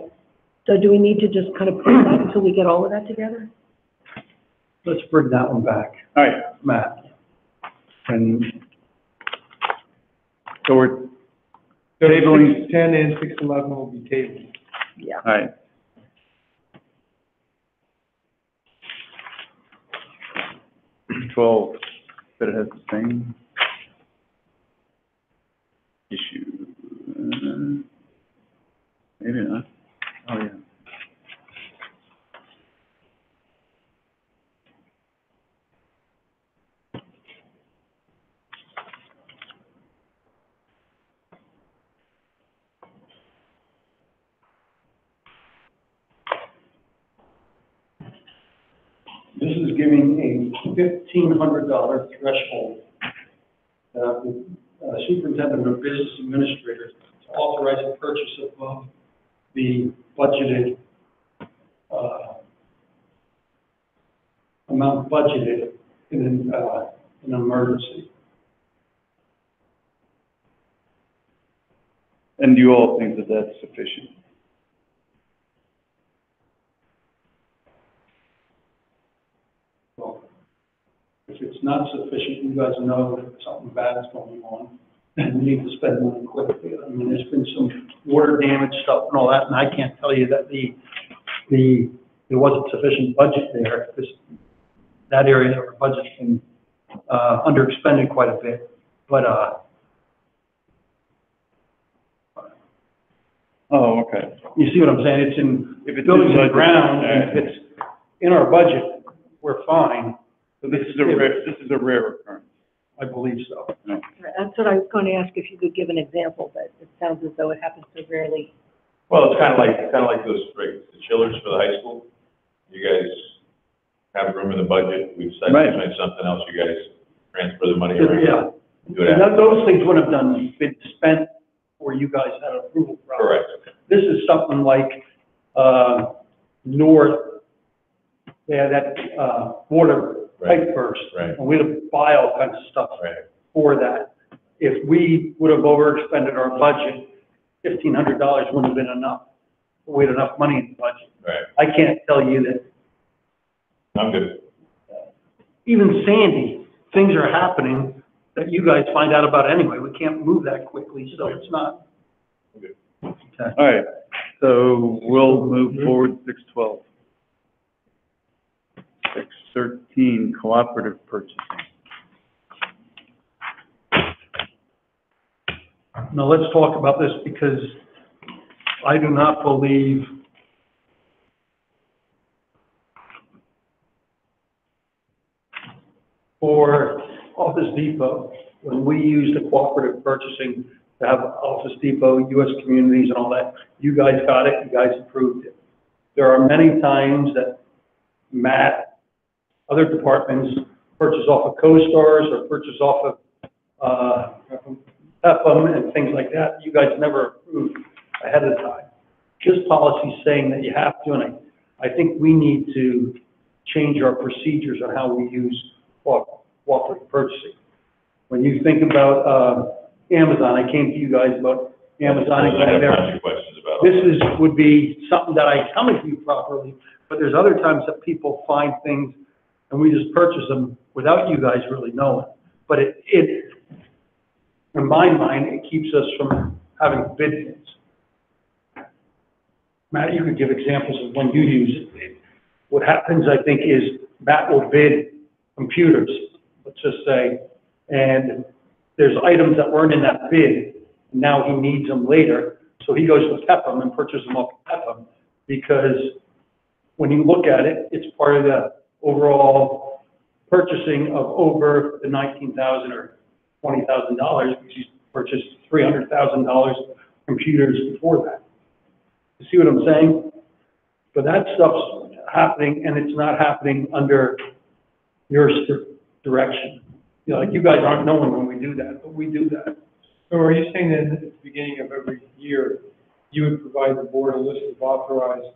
So do we need to just kind of put that until we get all of that together? Let's bring that one back, All right, Matt. And so we're, So Tabling. 610 and 611 will be tabled. Yeah. all right. Twelve, but it has the same issue. Maybe not. Oh, yeah. this is giving a $1,500 threshold. The superintendent or business administrator to authorize a purchase above the budgeted, amount budgeted in an emergency. And you all think that that's sufficient? Well, if it's not sufficient, you guys know that something bad is going on, and we need to spend money quickly. I mean, there's been some water damage stuff and all that, and I can't tell you that there wasn't sufficient budget there, because that area of our budget's been, underexpended quite a bit, but, Oh, okay. you see what I'm saying? It's in, If it's buildings in and budget, ground, yeah. and if it's in our budget, we're fine, So this is a rare occurrence. I believe so. That's what I was going to ask, if you could give an example, but it sounds as though it happens so rarely. Well, it's kind of like those, right, the chillers for the high school. You guys have room in the budget, we decided Right. to make something else, you guys transfer the money around. Yeah. Do it after. Those things would have been spent where you guys had approval from. Correct. This is something like, north, they had that, water pipe burst. Right. And we had to buy all kinds of stuff Right. for that. If we would have overexpended our budget, $1,500 wouldn't have been enough. We had enough money in the budget. Right, I can't tell you that, I'm good. even Sandy, things are happening that you guys find out about anyway. We can't move that quickly, so it's not. Okay. Okay. All right, so we'll move forward 612. 613, cooperative purchasing. Now, let's talk about this, because I do not believe for Office Depot, when we used the cooperative purchasing to have Office Depot, US Communities and all that, you guys got it, you guys approved it. There are many times that Matt, other departments purchase off of CoStars or purchase off of, Pepin and things like that. You guys never approved ahead of time. This policy is saying that you have to, and I think we need to change our procedures on how we use cooperative purchasing. When you think about, Amazon, I came to you guys about Amazon and I have a there. bunch of questions about This it. would be something that I come to you properly, but there's other times that people find things and we just purchase them without you guys really knowing. But it, in my mind, it keeps us from having bid things. Matt, you could give examples of when you use it. What happens, I think, is Matt will bid computers, let's just say, and there's items that weren't in that bid, and now he needs them later, so he goes to Pepin and purchases them off Pepin, because when you look at it, it's part of the overall purchasing of over the $19,000 or $20,000, because he's purchased $300,000 computers before that. You see what I'm saying? But that stuff's happening, and it's not happening under your direction. You know, like, you guys aren't knowing when we do that, but we do that. So are you saying that at the beginning of every year, you would provide the board a list of authorized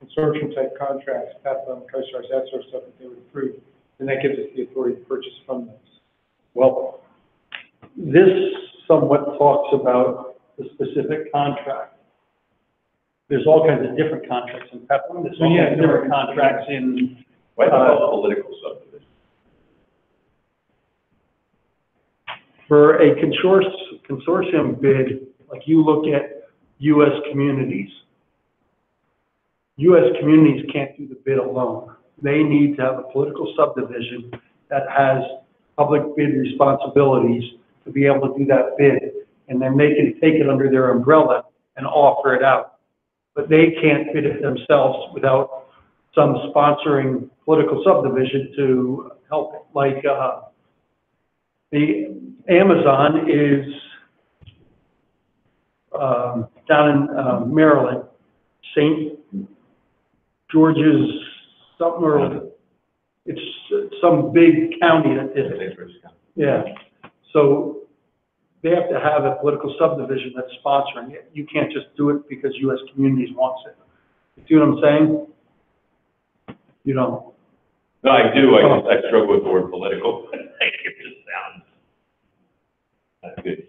consortium-type contracts, Pepin, CoStars, that sort of stuff that they would approve, and that gives us the authority to purchase from those? Well, this somewhat talks about the specific contract. There's all kinds of different contracts in Pepin, there's all kinds of different contracts in, Why the hell political subdivision? for a consortium bid, like you look at US Communities. US Communities can't do the bid alone. They need to have a political subdivision that has public bid responsibilities to be able to do that bid. And then they can take it under their umbrella and offer it out. But they can't bid it themselves without some sponsoring political subdivision to help it. Like, the Amazon is, down in, Maryland, St. George's, something, or it's some big county that did it. Yeah, so they have to have a political subdivision that's sponsoring it. You can't just do it because US Communities wants it. You see what I'm saying? You don't. No, I do, I struggle with the word political. It just sounds not good.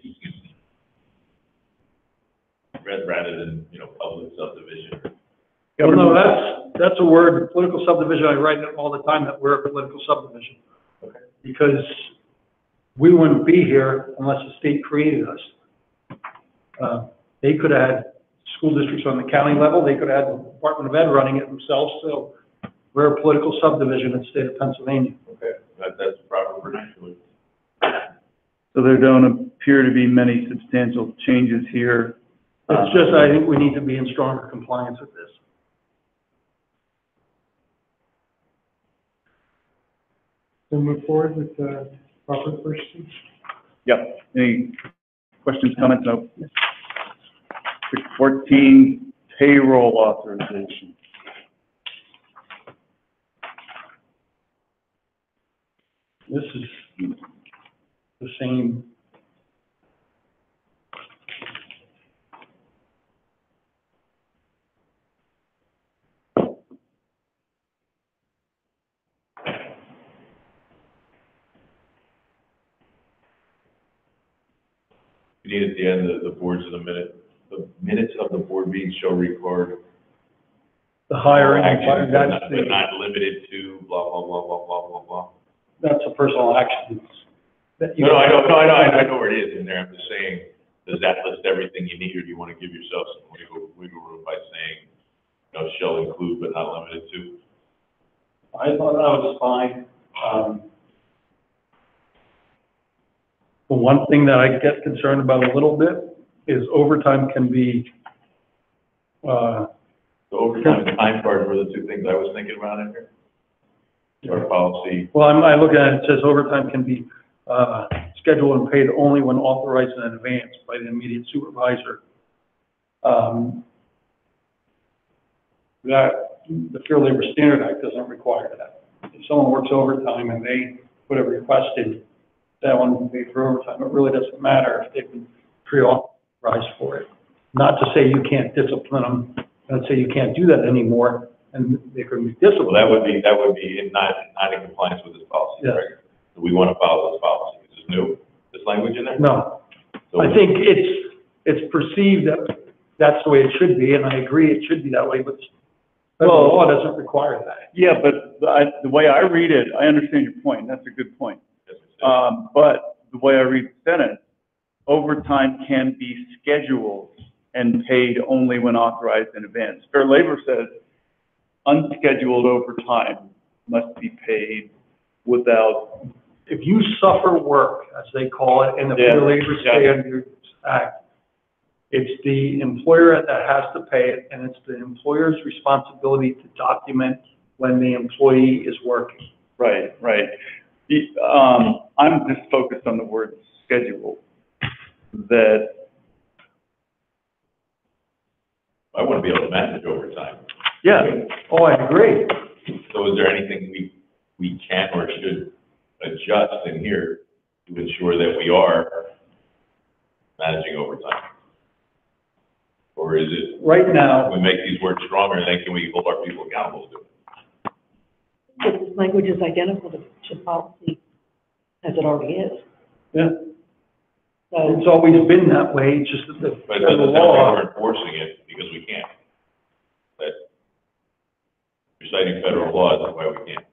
Rather than, public subdivision. Well, no, that's a word, political subdivision, I write it all the time, that we're a political subdivision. Okay. Because we wouldn't be here unless the state created us. They could have had school districts on the county level, they could have had the Department of Ed running it themselves, so we're a political subdivision in the state of Pennsylvania. Okay, that's proper vernacular. So there don't appear to be many substantial changes here. It's just, I think we need to be in stronger compliance with this. So move forward with the proper purchasing. Yep. Any questions, comments? No. 614, payroll authorization. This is the same. You need at the end of the minutes of the board meeting shall record. The hiring, Actions, that's but not limited to blah, blah, blah, blah, blah, blah, blah. that's a personal action. That you- No, I know where it is in there. I'm just saying, does that list everything you need, or do you want to give yourself some wiggle room by saying, shall include but not limited to? I thought that was fine. The one thing that I get concerned about a little bit is overtime can be, The overtime and time card were the two things I was thinking about in here. Our policy, well, I look at it, it says overtime can be, scheduled and paid only when authorized in advance by the immediate supervisor. That, the Fair Labor Standard Act doesn't require that. If someone works overtime and they put a request in, that one will be for overtime. It really doesn't matter if they've been pre-authorized for it. Not to say you can't discipline them, not to say you can't do that anymore, and they could be disciplined. well, that would be not in compliance with this policy, Yes. right? So we want to follow this policy. Is this new, this language in there? No, So I think it's perceived that that's the way it should be, and I agree it should be that way, but federal Well- law doesn't require that. Yeah, but the way I read it, I understand your point. That's a good point. But the way I read the sentence, overtime can be scheduled and paid only when authorized in advance. Fair Labor says unscheduled overtime must be paid without, If you suffer work, as they call it, in the Fair Yeah, Labor yeah. Standards Act, it's the employer that has to pay it, and it's the employer's responsibility to document when the employee is working. right. I'm just focused on the word schedule, that, I want to be able to manage overtime. yeah, Oh, I agree. So is there anything we can or should adjust in here to ensure that we are managing overtime? Or is it, Right now, we make these words stronger, and then can we hold our people accountable to it? This language is identical to policy as it already is. yeah, So, it's always been that way, it's just that the But it federal doesn't sound like law. we're enforcing it because we can't. That, you're citing federal law, that's why we can't.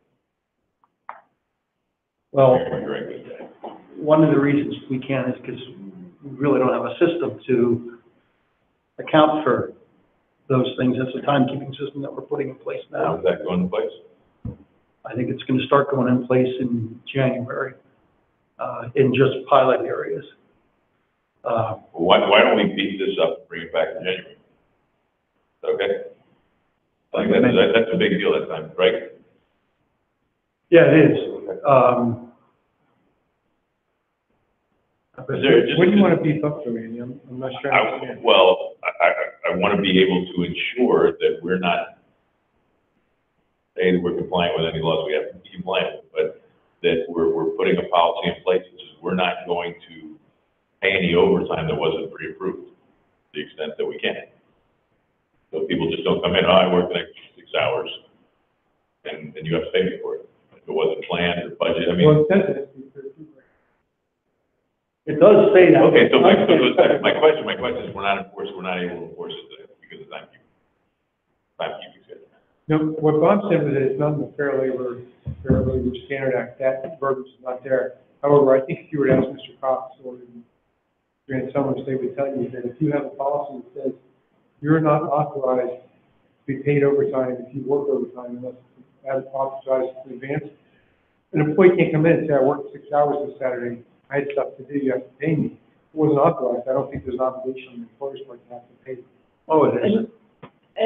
Well, You're right with that. one of the reasons we can't is because we really don't have a system to account for those things. That's a timekeeping system that we're putting in place How now. does that go into place? I think it's gonna start going in place in January, in just pilot areas. Well, why don't we beat this up and bring it back in January? Okay? Like, that's a big deal that time, right? Yeah, it is. Is there just? What do you want to beef up to, Randy? I'm not sure I understand. Well, I want to be able to ensure that we're not, A, that we're compliant with any laws we have to be compliant with, but that we're putting a policy in place which is we're not going to pay any overtime that wasn't pre-approved, to the extent that we can. So people just don't come in, I work the next 6 hours, and you have to pay me for it. If it wasn't planned or budget, I mean. Well, it says it, It does say that. Okay, so my question is, we're not able to enforce it today because of timekeeping schedule. No, what Bob said was that it's not in the Fair Labor Standard Act, that verbiage is not there. However, I think if you were to ask Mr. Cox or Grant Summers, they would tell you that if you have a policy that says you're not authorized to be paid overtime if you work overtime unless it's authorized in advance, an employee can't come in and say, I worked 6 hours this Saturday, I had stuff to do, you have to pay me. If it wasn't authorized, I don't think there's an obligation on the employer's part to have to pay. Oh, it is. See,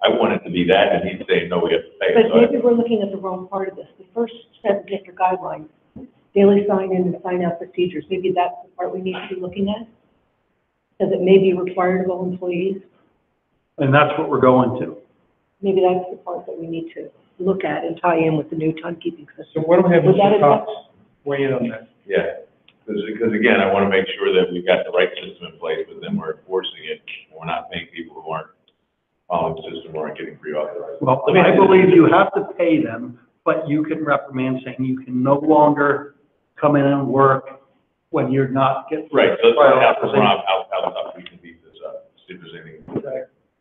I want it to be that, and he's saying, no, we have to pay. But So I- maybe we're looking at the wrong part of this. The first set of district guidelines, daily sign-in and sign-out procedures, maybe that's the part we need to be looking at? Because it may be required of all employees. And that's what we're going to. Maybe that's the part that we need to look at and tie in with the new timekeeping So system. why don't we have Would that Mr. address- Cox weigh in on that? Yeah, because again, I want to make sure that we've got the right system in place, but then we're enforcing it, and we're not paying people who aren't following the system or aren't getting pre-authorized. Well, I believe you have to pay them, but you can reprimand saying you can no longer come in and work when you're not getting. Right, so let's find out from Rob how tough we can beat this up, see if there's anything,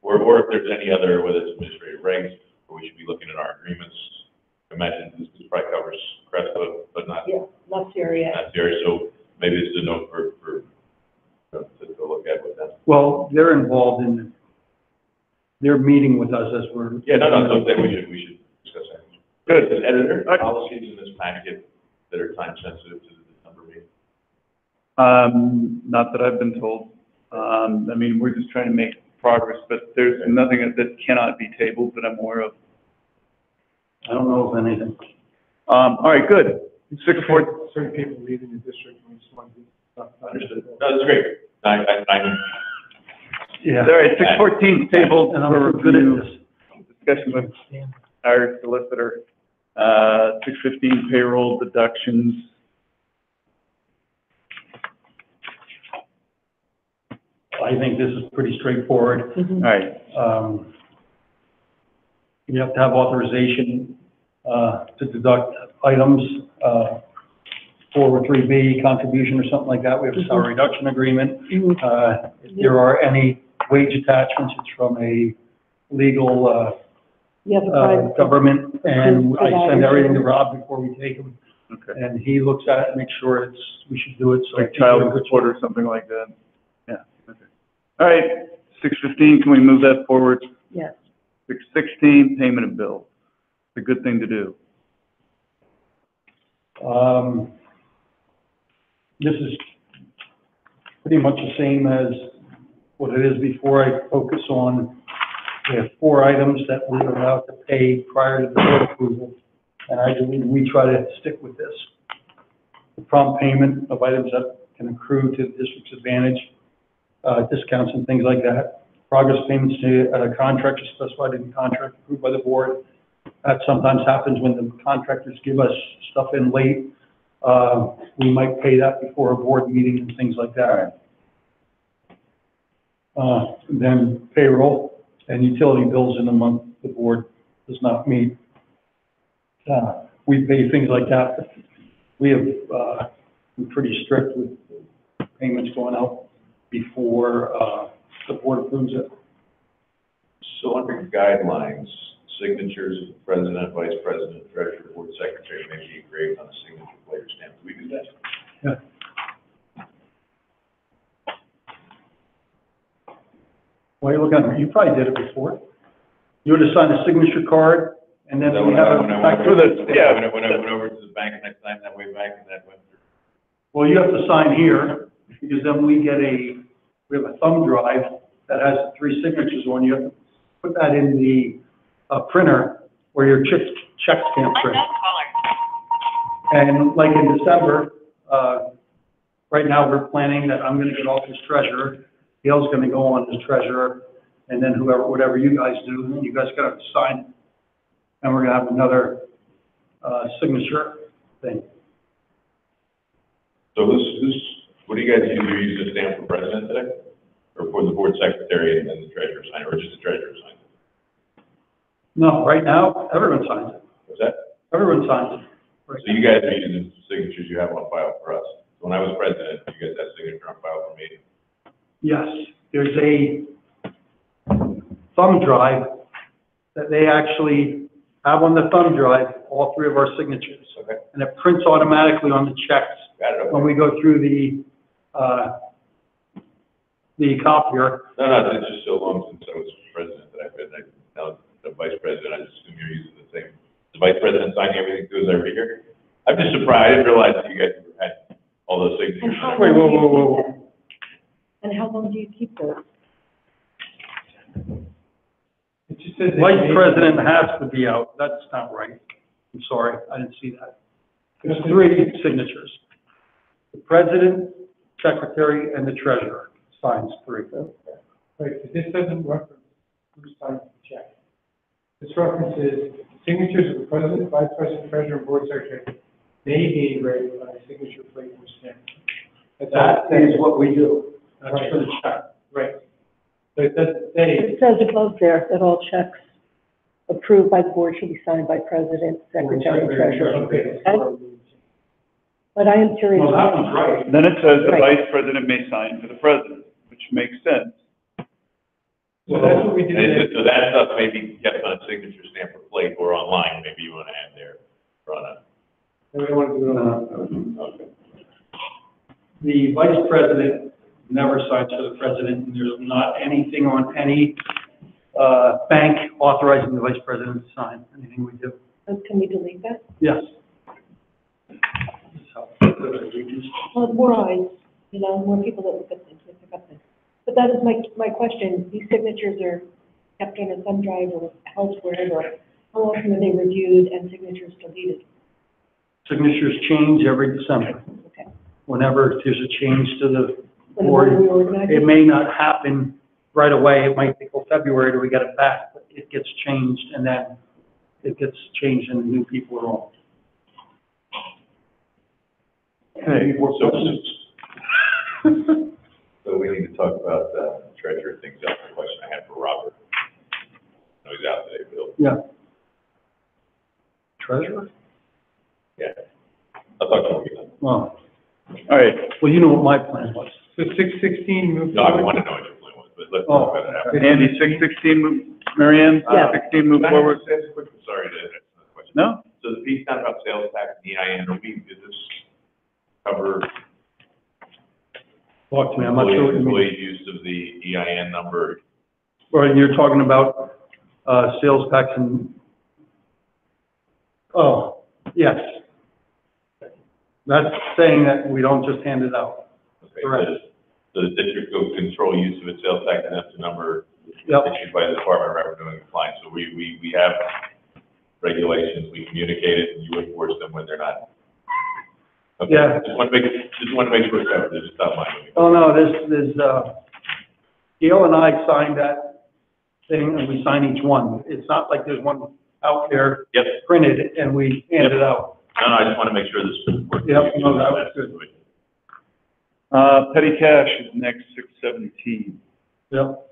or if there's any other, whether it's administrative regs, or we should be looking at our agreements. I imagine this probably covers Crestwood, but not, Yeah, not serious. not Dairy, so maybe it's a note to look at with them. Well, they're involved in, they're meeting with us as we're. Yeah, no, we should discuss that. Good, and are there policies in this packet that are time sensitive to the December meeting? Not that I've been told. I mean, we're just trying to make progress, but there's nothing that cannot be tabled that I'm aware of. I don't know of anything. All right, good. 6:14. Certain people leaving the district, and we just want to do stuff. Understood. No, that's great. I Yeah. All right, 6:14 tabled And for I'm good at review, this. discussion with our solicitor. 6:15 payroll deductions. I think this is pretty straightforward. All right, You have to have authorization, to deduct items, 403B contribution or something like that. We have a salary reduction agreement. If there are any wage attachments, it's from a legal, You have a private. government, and I send Provider. everything to Rob before we take them. okay. And he looks at it and makes sure we should do it, so. Like child support or something like that. Yeah, okay. All right, 6:15, can we move that forward? Yes. 6:16, payment of bills. It's a good thing to do. This is pretty much the same as what it is before. I focus on, we have 4 items that we're allowed to pay prior to the board approval, and I believe we try to stick with this. The prompt payment of items that can accrue to the district's advantage, discounts and things like that. Progress payments to contractors specified in the contract approved by the board. That sometimes happens when the contractors give us stuff in late. We might pay that before a board meeting and things like that. Then payroll and utility bills in the month the board does not meet. We pay things like that, but we have, been pretty strict with payments going out before, the board approves it. So under guidelines, signatures of the president, vice president, treasurer, board secretary may be engraved on a signature plate or stamp. Do we do that? Yeah. Why are you looking at me? You probably did it before. You would assign a signature card, and then we have a. When I went over to the bank and I signed that way back and that went through. Well, you have to sign here, because then we have a thumb drive that has 3 signatures on. You have to put that in the, printer where your checks can't print. And like in December, right now, we're planning that I'm gonna get off as treasurer, Gail's gonna go on as treasurer, and then whatever you guys do, you guys gotta sign it. And we're gonna have another, signature thing. So what do you guys use? Do you use a stamp for president today? Or for the board secretary and then the treasurer sign, or just the treasurer sign? No, right now, everyone signs it. What's that? Everyone signs it. So you guys are using the signatures you have on file for us? When I was president, you guys had signature on file for me. Yes, there's a thumb drive that they actually have on the thumb drive, all three of our signatures. Okay. And it prints automatically on the checks Got it, when okay. we go through the copier. No, it's just so long since I was president that I've been, now the vice president, I just assume you're using the same. The vice president signing everything too as I read here? I'm just surprised, I didn't realize that you guys had all those signatures. And how Wait, long whoa, do you whoa, keep whoa. them? And how long do you keep those? It just says. Vice president has to be out, that's not right. I'm sorry, I didn't see that. There's three signatures. The president, secretary, and the treasurer signs three. Right, but this doesn't reference who signs the check. This references signatures of the president, vice president, treasurer, and board secretary may be engraved on a signature plate or stamp. That is what we do. That's for the check. Right. But it doesn't say, It says above there that all checks approved by the board should be signed by president, secretary, and treasurer. okay. But I am curious. Well, that one's right. Then it says the Right. vice president may sign for the president, which makes sense. So that's what we did. And so that stuff may be kept on a signature stamp or plate or online, maybe you want to add there, on a, And we don't want to do it on. okay. The vice president never signs for the president, and there's not anything on any, bank authorizing the vice president to sign anything we do. Can we delete that? Yes. So, Well, more eyes, more people that look at things, that pick up things. But that is my question. These signatures are kept on a thumb drive or held wherever. How often are they reviewed and signatures deleted? Signatures change every December. Okay. Whenever there's a change to the When the board board, reorganizes? it may not happen right away. It might take till February till we get it back, but it gets changed, and then it gets changed and the new people are on. Okay, So we need to talk about, treasurer things, that's the question I had for Robert. I know he's out today, Bill. Yeah. Treasurer? Yeah. I'll talk to him again. Well, all right, well, you know what my plan was. So 616 move No, I forward. want to know what your plan was, but let's talk about it after. Andy, 616, Mary Ann, Yeah. 16 move forward? Sorry to, that's another question. No? So the piece down about sales tax and EIN, is this cover Talk to me, I'm not sure what you mean. employee use of the EIN number? Or you're talking about, sales tax and, oh, yes. That's saying that we don't just hand it out. Okay, Correct. so the district will control use of its sales tax, and that's the number Yep. issued by the Department of Revenue and Compliance. So we have regulations, we communicate it, and you enforce them when they're not. Okay, Yeah. Just want to make sure it's covered, just stop mine. Oh, no, there's, Gail and I signed that thing, and we sign each one. It's not like there's one out there Yep, printed, and we hand it out. no, I just want to make sure this works. Yep, no, that was good. Petty cash is next, 617. Yep.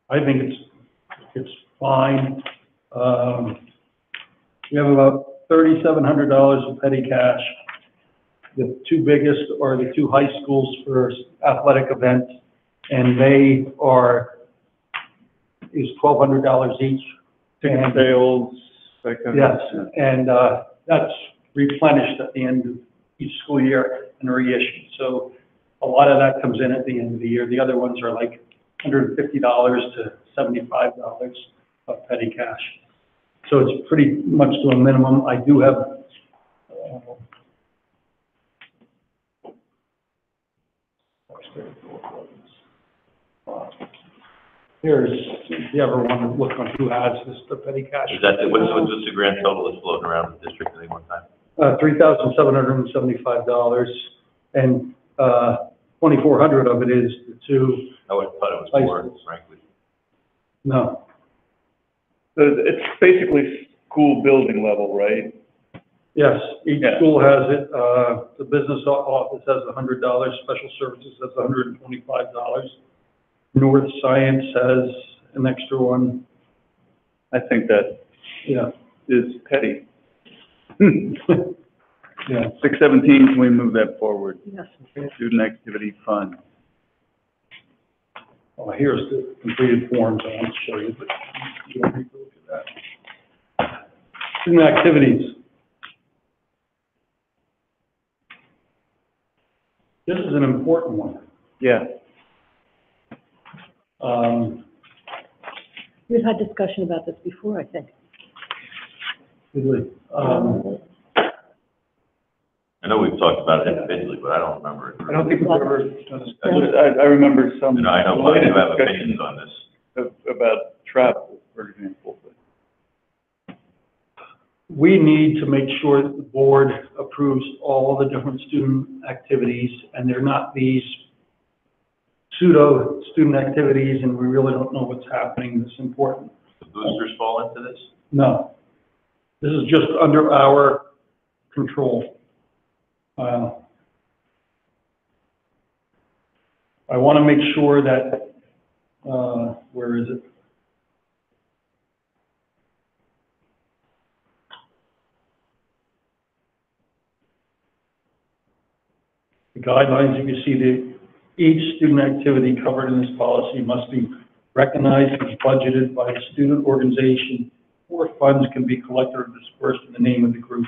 I think it's fine. We have about $3,700 of petty cash. The two biggest are the two high schools for athletic events, and they is $1,200 each. Ticket And- sales, that kind of. Yes, and, that's replenished at the end of each school year and reissued. So a lot of that comes in at the end of the year. The other ones are like $150 to $75 of petty cash. So it's pretty much to a minimum. I do have, here's, if you ever want to look on who has this, the petty cash. Is that, what's the grand total that's floating around the district at any one time? $3,775, and, 2,400 of it is the two, I would have thought it was High more, schools. frankly. no, So it's basically school building level, right? yes, each Yeah. school has it, the business office has $100, special services has $125. North Science has an extra one, I think that, yeah. is petty. Yeah. 617, can we move that forward? Yes. Student activity fund. Well, here's the completed forms I want to show you, but you don't need to look at that. Student activities. This is an important one. Yeah. We've had discussion about this before, I think. Really, I know we've talked about it individually, but I don't remember it. I don't think we've ever done this. I remember some. You know, I know I do have opinions on this. About travel, for example. we need to make sure that the board approves all the different student activities, and they're not these pseudo student activities, and we really don't know what's happening that's important. The boosters fall into this? No. This is just under our control. I want to make sure that, where is it? The guidelines, you can see that each student activity covered in this policy must be recognized and budgeted by the student organization, or funds can be collected or dispersed in the name of the group.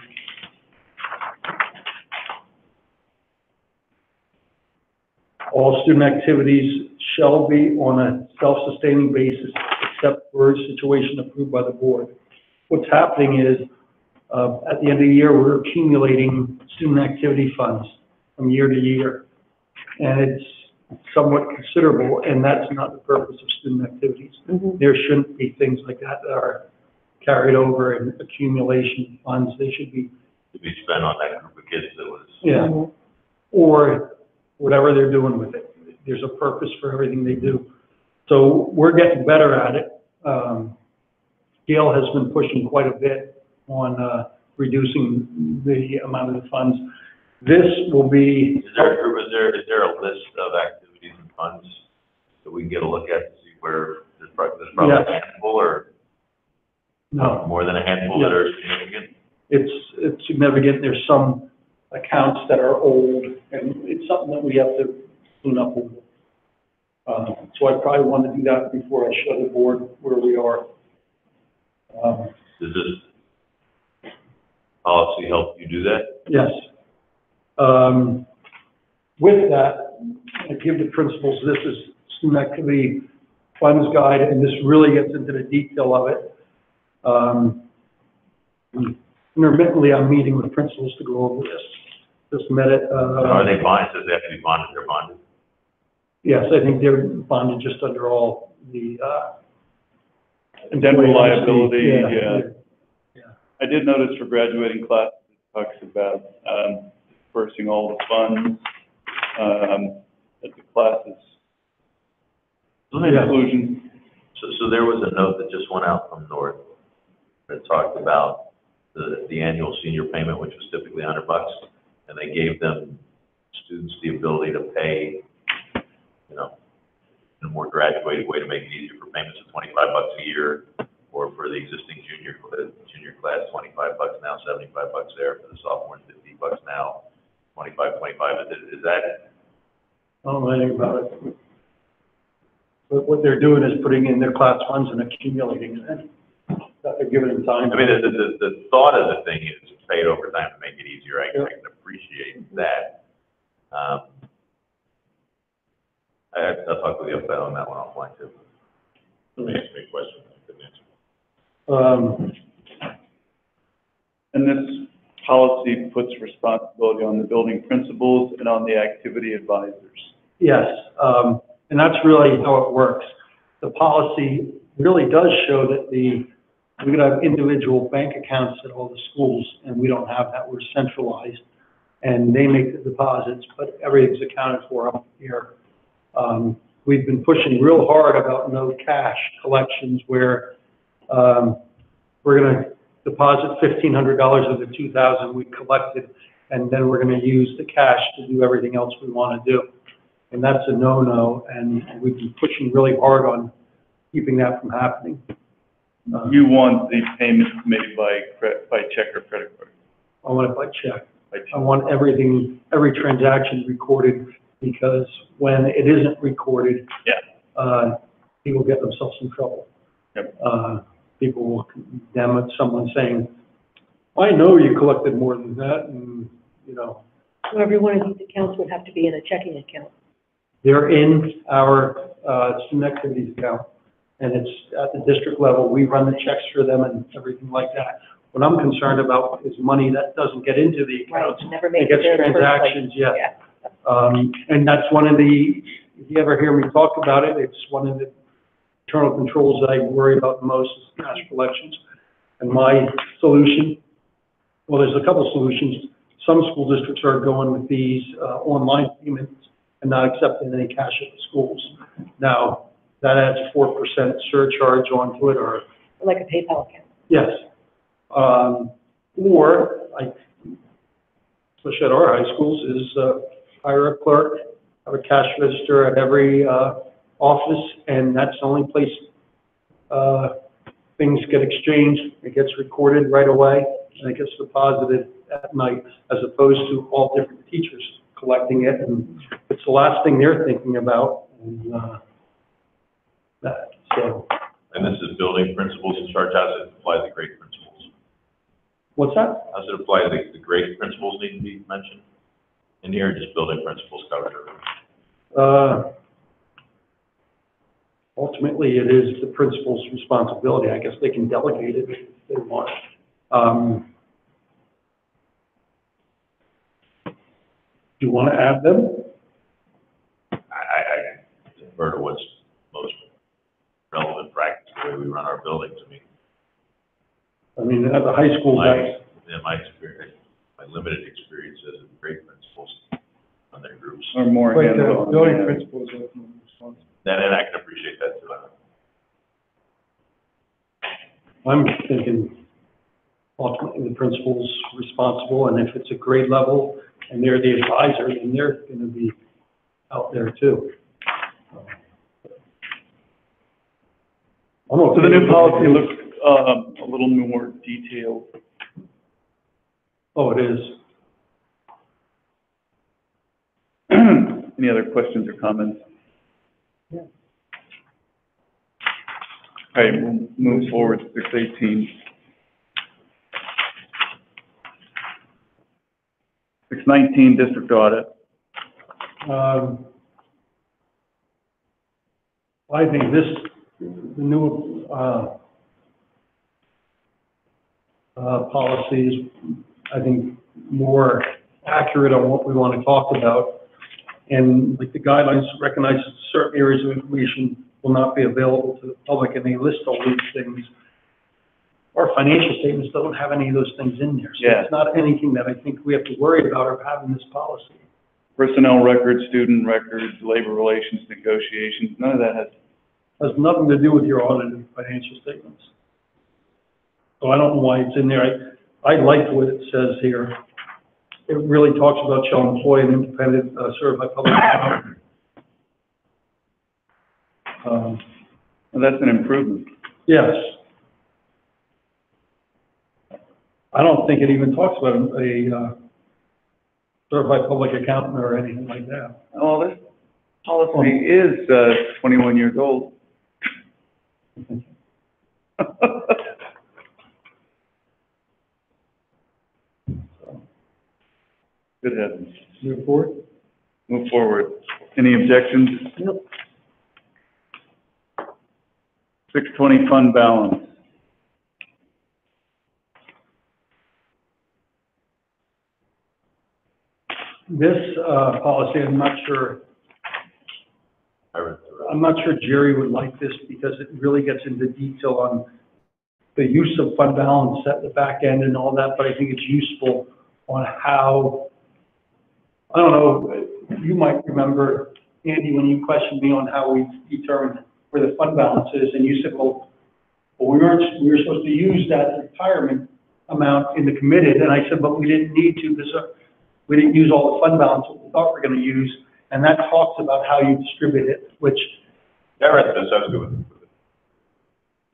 All student activities shall be on a self-sustaining basis except for a situation approved by the board. What's happening is, at the end of the year, we're accumulating student activity funds from year to year. And it's somewhat considerable, and that's not the purpose of student activities. Mhm. There shouldn't be things like that that are carried over in accumulation funds. They should be, To be spent on that group of kids that was. yeah, or whatever they're doing with it. There's a purpose for everything they do. So we're getting better at it. Gail has been pushing quite a bit on reducing the amount of the funds. This will be. Is there a list of activities and funds that we can get a look at to see where there's probably Yes. a handful or No, more than a handful that are significant? it's significant. There's some accounts that are old, and it's something that we have to clean up a little. So I probably want to do that before I show the board where we are. Does this policy help you do that? Yes. With that, I give the principals, this is student activity funds guide, and this really gets into the detail of it. Intermittently, I'm meeting with principals to go over this. Just met it, Are they bonded? Does they have to be bonded? They're bonded? yes, I think they're bonded just under all the, General liability, Yeah. yeah. I did notice for graduating class, it talks about, dispersing all the funds, at the classes. Yeah. Conclusion. So there was a note that just went out from North that talked about the annual senior payment, which was typically $100, and they gave them, students, the ability to pay, you know, in a more graduated way to make it easier for payments of $25 a year, or for the existing junior class, $25 now, $75 there, for the sophomores, $50 now, $25. Is that? I don't know anything about it. But what they're doing is putting in their class funds and accumulating it, that they're giving them time. I mean, the thought of the thing is to pay it over time to make it easier. I can appreciate that. I'll talk with you about on that one offline too. Let me ask me a question. I couldn't answer. And this policy puts responsibility on the building principals and on the activity advisors. Yes, and that's really how it works. The policy really does show that we're gonna have individual bank accounts at all the schools, and we don't have that. We're centralized, and they make the deposits, but everything's accounted for up here. We've been pushing real hard about no cash collections, where we're gonna deposit $1,500 of the $2,000 we collected, and then we're gonna use the cash to do everything else we wanna do. And that's a no-no, and we've been pushing really hard on keeping that from happening. You want the payments made by check or credit card? I want it by check. By I check. want everything, every transaction recorded, because when it isn't recorded, people get themselves in trouble. Yep. People will condemn someone saying, I know you collected more than that, and, you know, So every one of these accounts would have to be in a checking account. they're in our, student activities account, and it's at the district level. We run the checks for them and everything like that. What I'm concerned about is money that doesn't get into the accounts. Never It make it gets there in the first place. transactions, and that's one of the, if you ever hear me talk about it, it's one of the internal controls that I worry about the most is cash collections. And my solution, well, there's a couple solutions. Some school districts are going with these, online payments and not accepting any cash at the schools. Now, that adds 4% surcharge onto it, or, Like a PayPal account. yes. Or, especially at our high schools, is, hire a clerk, have a cash register at every, office, and that's the only place, things get exchanged. It gets recorded right away, and it gets deposited at night, as opposed to all different teachers collecting it, and it's the last thing they're thinking about, and, so. And this is building principals in charge. How does it apply to the grade principals? What's that? How does it apply to the grade principals need to be mentioned? In here, just building principals covered everything. Ultimately, it is the principal's responsibility. I guess they can delegate it if they want. Do you want to add them? I defer to what's most relevant practice, the way we run our buildings. I mean, at the high school, that's, In my experience, my limited experience as a grade principals on their groups. Or more But hands-on? the building principal is ultimately responsible. And I can appreciate that too. I'm thinking ultimately the principal's responsible, and if it's a grade level and they're the advisor, then they're going to be out there too. So the new policy looks, a little more detailed. Oh, it is. Any other questions or comments? Yeah. All right, we'll move forward to 618. 619, district audit. I think this, the new, policy is, I think, more accurate on what we want to talk about. And like the guidelines recognize that certain areas of information will not be available to the public, and they list all these things. Our financial statements don't have any of those things in there. So Yeah. it's not anything that I think we have to worry about or have in this policy. Personnel records, student records, labor relations, negotiations, none of that has, Has nothing to do with your audited financial statements. So I don't know why it's in there. I like what it says here. It really talks about shall employ an independent, certified public accountant. well, that's an improvement. Yes. I don't think it even talks about a certified public accountant or anything like that. Oh, this policy is, 21 years old. Good heavens. Move forward? Move forward. Any objections? Nope. 620 fund balance. This, policy, I'm not sure Jerry would like this because it really gets into detail on the use of fund balance at the back end and all that, but I think it's useful on how, I don't know, you might remember, Andy, when you questioned me on how we determined where the fund balance is, and you said, well, we were supposed to use that retirement amount in the committed, and I said, but we didn't need to because we didn't use all the fund balance that we thought we were going to use, and that talks about how you distribute it, which, Yeah, right, that's good with it.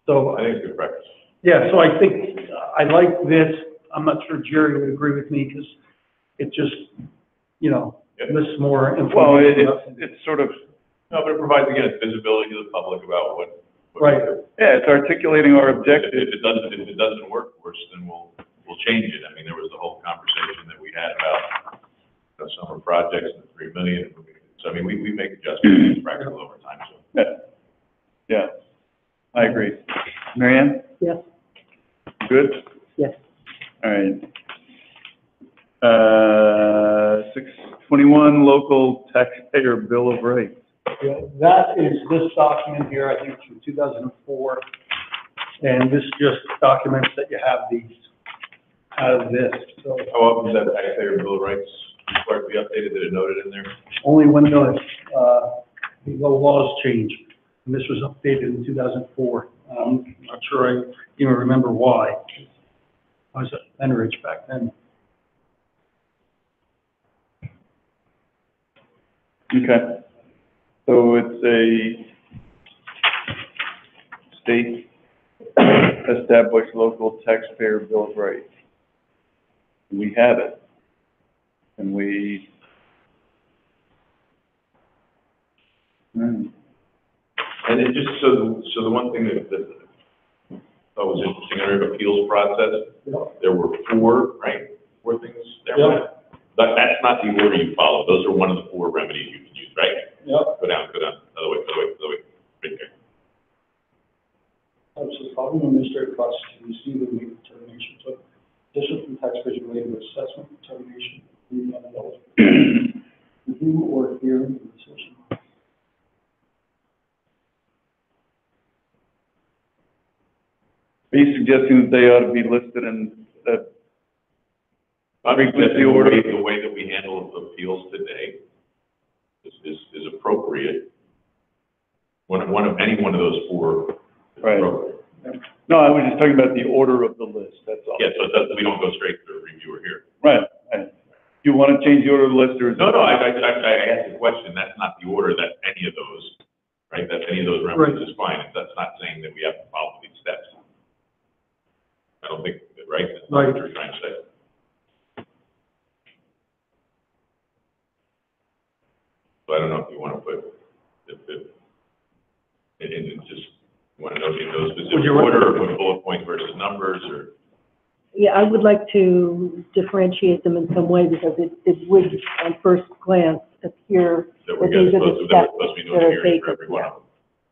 So, I think it's good practice. yeah, so I think, I like this. I'm not sure Jerry would agree with me, because it just, you know, Yeah. lists more Well, information. it's sort of, No, but it provides, again, visibility to the public about what. Right. yeah, it's articulating our If objectives. it doesn't work for us, then we'll change it. I mean, there was the whole conversation that we had about the summer projects and the 3 million. So, I mean, we make adjustments, it's practical over time, so. Yeah, yeah, I agree. Mary Ann? Yes. Good? Yes. All right. 621, local taxpayer bill of rights. Yeah, that is this document here, I think it's from 2004, and this just documents that you have these, out of this, so How often is that taxpayer bill of rights required to be updated? Did it note it in there? only when the laws change, and this was updated in 2004. I'm not sure I even remember why. I was at Enridge back then. Okay. So it's a state established local taxpayer bill of rights. We have it. And we, And it just, so the one thing that I thought was interesting, under appeals process, there were four, right? Four things there. Yeah. But that's not the order you follow. Those are one of the four remedies you can use, right? Yep. Go down, other way, right there. So following administrative process to receive the legal determination, took additional from taxpayers related to assessment determination, review or hearing the decision. are you suggesting that they ought to be listed in the I think that frequency order? the way that we handle appeals today is appropriate. Any one of those four is Right. appropriate. No, I was just talking about the order of the list, that's all. Yeah, so it doesn't, we don't go straight to the reviewer here. Right, right. You want to change the order of the list, or? is it- No, I asked the question, that's not the order, that any of those, right, that any of those remedies is fine, that's not saying that we have to follow these steps. I don't think, right, that's not what you're trying to say. So I don't know if you want to put, and just, you want to know in those specific order, or put bullet points versus numbers, or? Yeah, I would like to differentiate them in some way, because it would, on first glance, appear That that we're these are supposed the to, that steps we're supposed to be that doing a are hearing for taken. every one of them.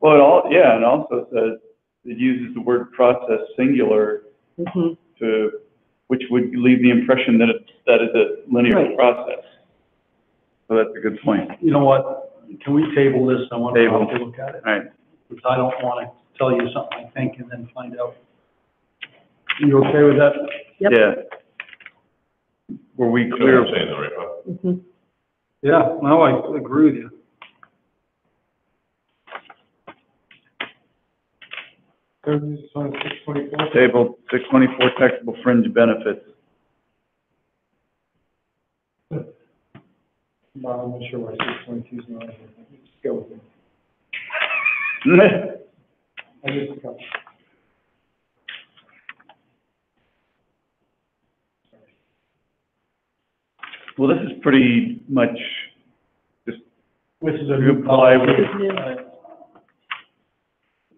Well, it all, yeah, and also says, it uses the word process singular Mhm. to, which would leave the impression that that is a linear Right. process. So that's a good point. You know what, can we table this? I want to Table. take a look at it, All right. because I don't want to tell you something I think and then find out. You okay with that? Yep. Yeah. Were we You know clear? what I'm saying, though, right, Bob? Mhm. Yeah, no, I agree with you. Third is on 624. Table 624 taxable fringe benefits. Bob, I'm not sure why 622 is not on here. Let's go with it. I just a couple. Well, this is pretty much just, This is a You new apply policy. with-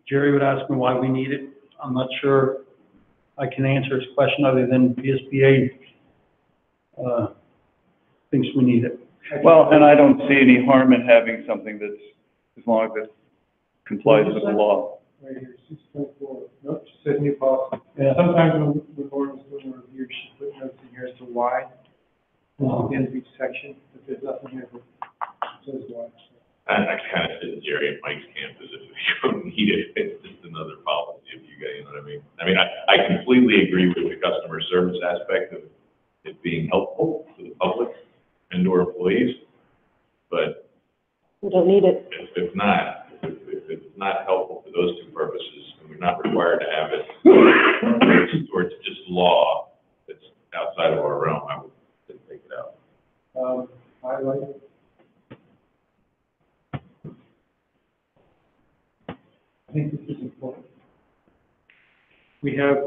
Jerry would ask me why we need it. I'm not sure I can answer his question other than VSBA, thinks we need it. well, and I don't see any harm in having something that's, as long as it complies with the law. Right here, 624. Nope, just says new policy. Yeah. Sometimes when the board is doing a review, she put notes in here as to why, at the end of each section, if there's nothing here, it says why. I kind of sit in Jerry and Mike's camp as if you don't need it, it's just another policy if you guys, you know what I mean? I mean, I completely agree with the customer service aspect of it being helpful to the public and or employees, but We don't need it. if it's not helpful for those two purposes, and we're not required to have it, or it's just law that's outside of our realm, I would take it out. Highlight it. I think this is important. We have,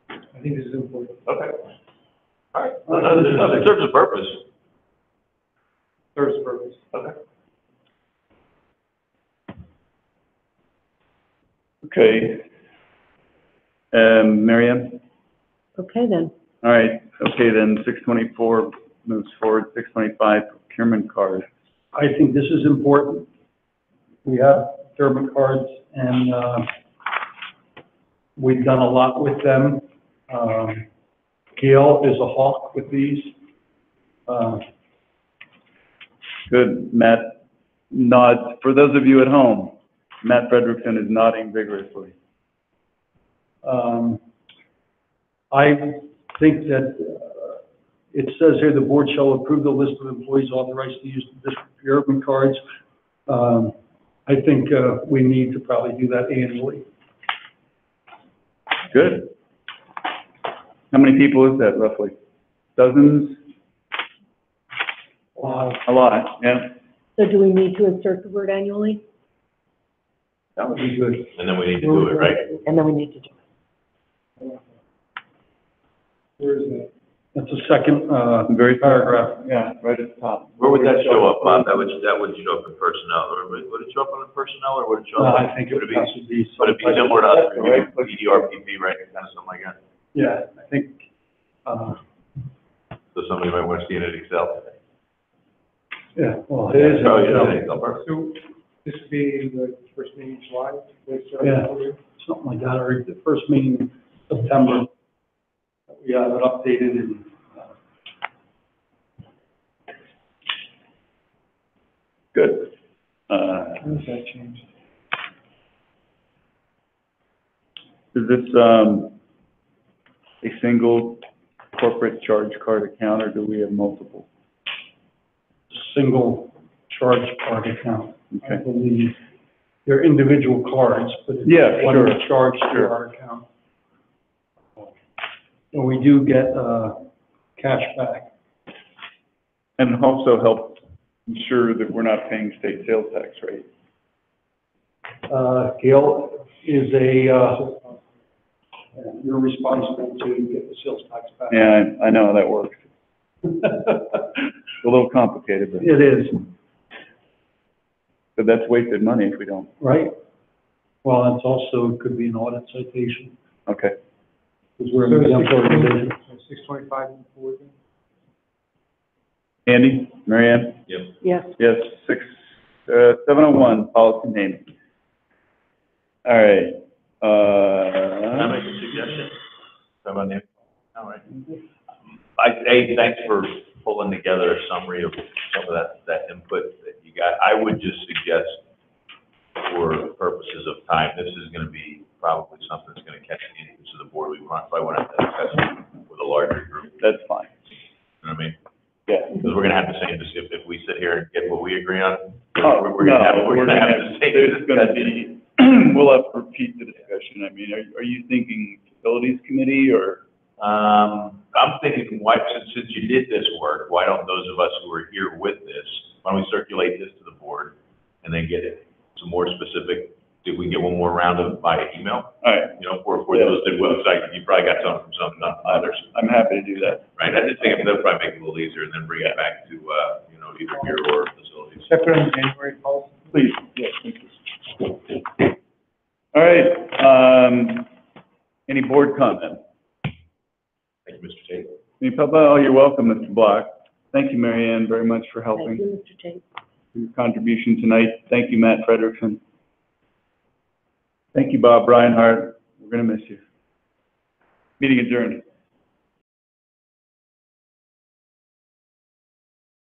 I think this is important, Okay. All right. It serves a purpose. service purpose. Okay. Okay. Mary Ann? Okay, then. All right, okay, then 624 moves forward, 625 procurement cards. I think this is important. We have procurement cards, and, we've done a lot with them. Gail is a hawk with these. Good, Matt nods. For those of you at home, Matt Frederickson is nodding vigorously. I think that, it says here, the board shall approve the list of employees authorized to use the district procurement cards. I think, we need to probably do that annually. Good. How many people is that roughly? Dozens? A lot, yeah. So do we need to insert the word annually? That would be good. And then we need to do it, right? And then we need to do it. Where is that? That's the second, Very paragraph. Yeah, right at the top. Where would that show up, Bob? That would show up in personnel, or would it show up on the personnel, or would it show up? I think it would would have to be. Would it be similar to us, EDRPP, right, kind of something like that? Yeah, I think, So somebody might want to see it in Excel. yeah, well, it is. Probably in Excel, perfect. So this would be the first meeting in July? Yeah. Something like that, or the first meeting in September. We have it updated and, Good. How does that change? Is this, a single corporate charge card account, or do we have multiple? single charge card account. I Okay. believe they're individual cards, but it's Yeah, one sure, charge to sure. our account. And we do get, cash back. And also help ensure that we're not paying state sales tax rate. Gail is you're responsible to get the sales tax back. Yeah, I know how that works. It's a little complicated, but, It is, but that's wasted money if we don't. right? Well, it's also, could be an audit citation, Okay. because we're an exempt organization. 625 and forward. Andy, Mary Ann? Yep. Yes. Yes, 701, policy naming. All right, Can I make a suggestion? About name? All right. Thanks for pulling together a summary of some of that input that you got. I would just suggest, for purposes of time, this is gonna be probably something that's gonna catch the interest of the board. We probably want to discuss it with a larger group, you that's fine. know what I mean? Yeah. Because we're gonna have the same, if we sit here and get what we agree on, Oh, we're gonna have the same. There's gonna be, we'll have to repeat the discussion. I mean, are you thinking facilities committee or? I'm thinking, why, since you did this work, why don't those of us who are here with this, why don't we circulate this to the board and then get it some more specific, if we get one more round of by email, All right, you know, for those that website, you probably got some from some, not others, I'm happy to do that. right? I just think that'll probably make it a little easier and then bring it back to, you know, either here or facilities. Separate on January policy? Please, yes, thank you. All right, any board comment? Thank you, Mr. Tate. Any public, oh, you're welcome, Mr. Block. Thank you, Mary Ann, very much for Thank helping, you, Mr. Tate. for your contribution tonight. Thank you, Matt Frederickson. Thank you, Bob Reinhardt. We're gonna miss you. Meeting adjourned.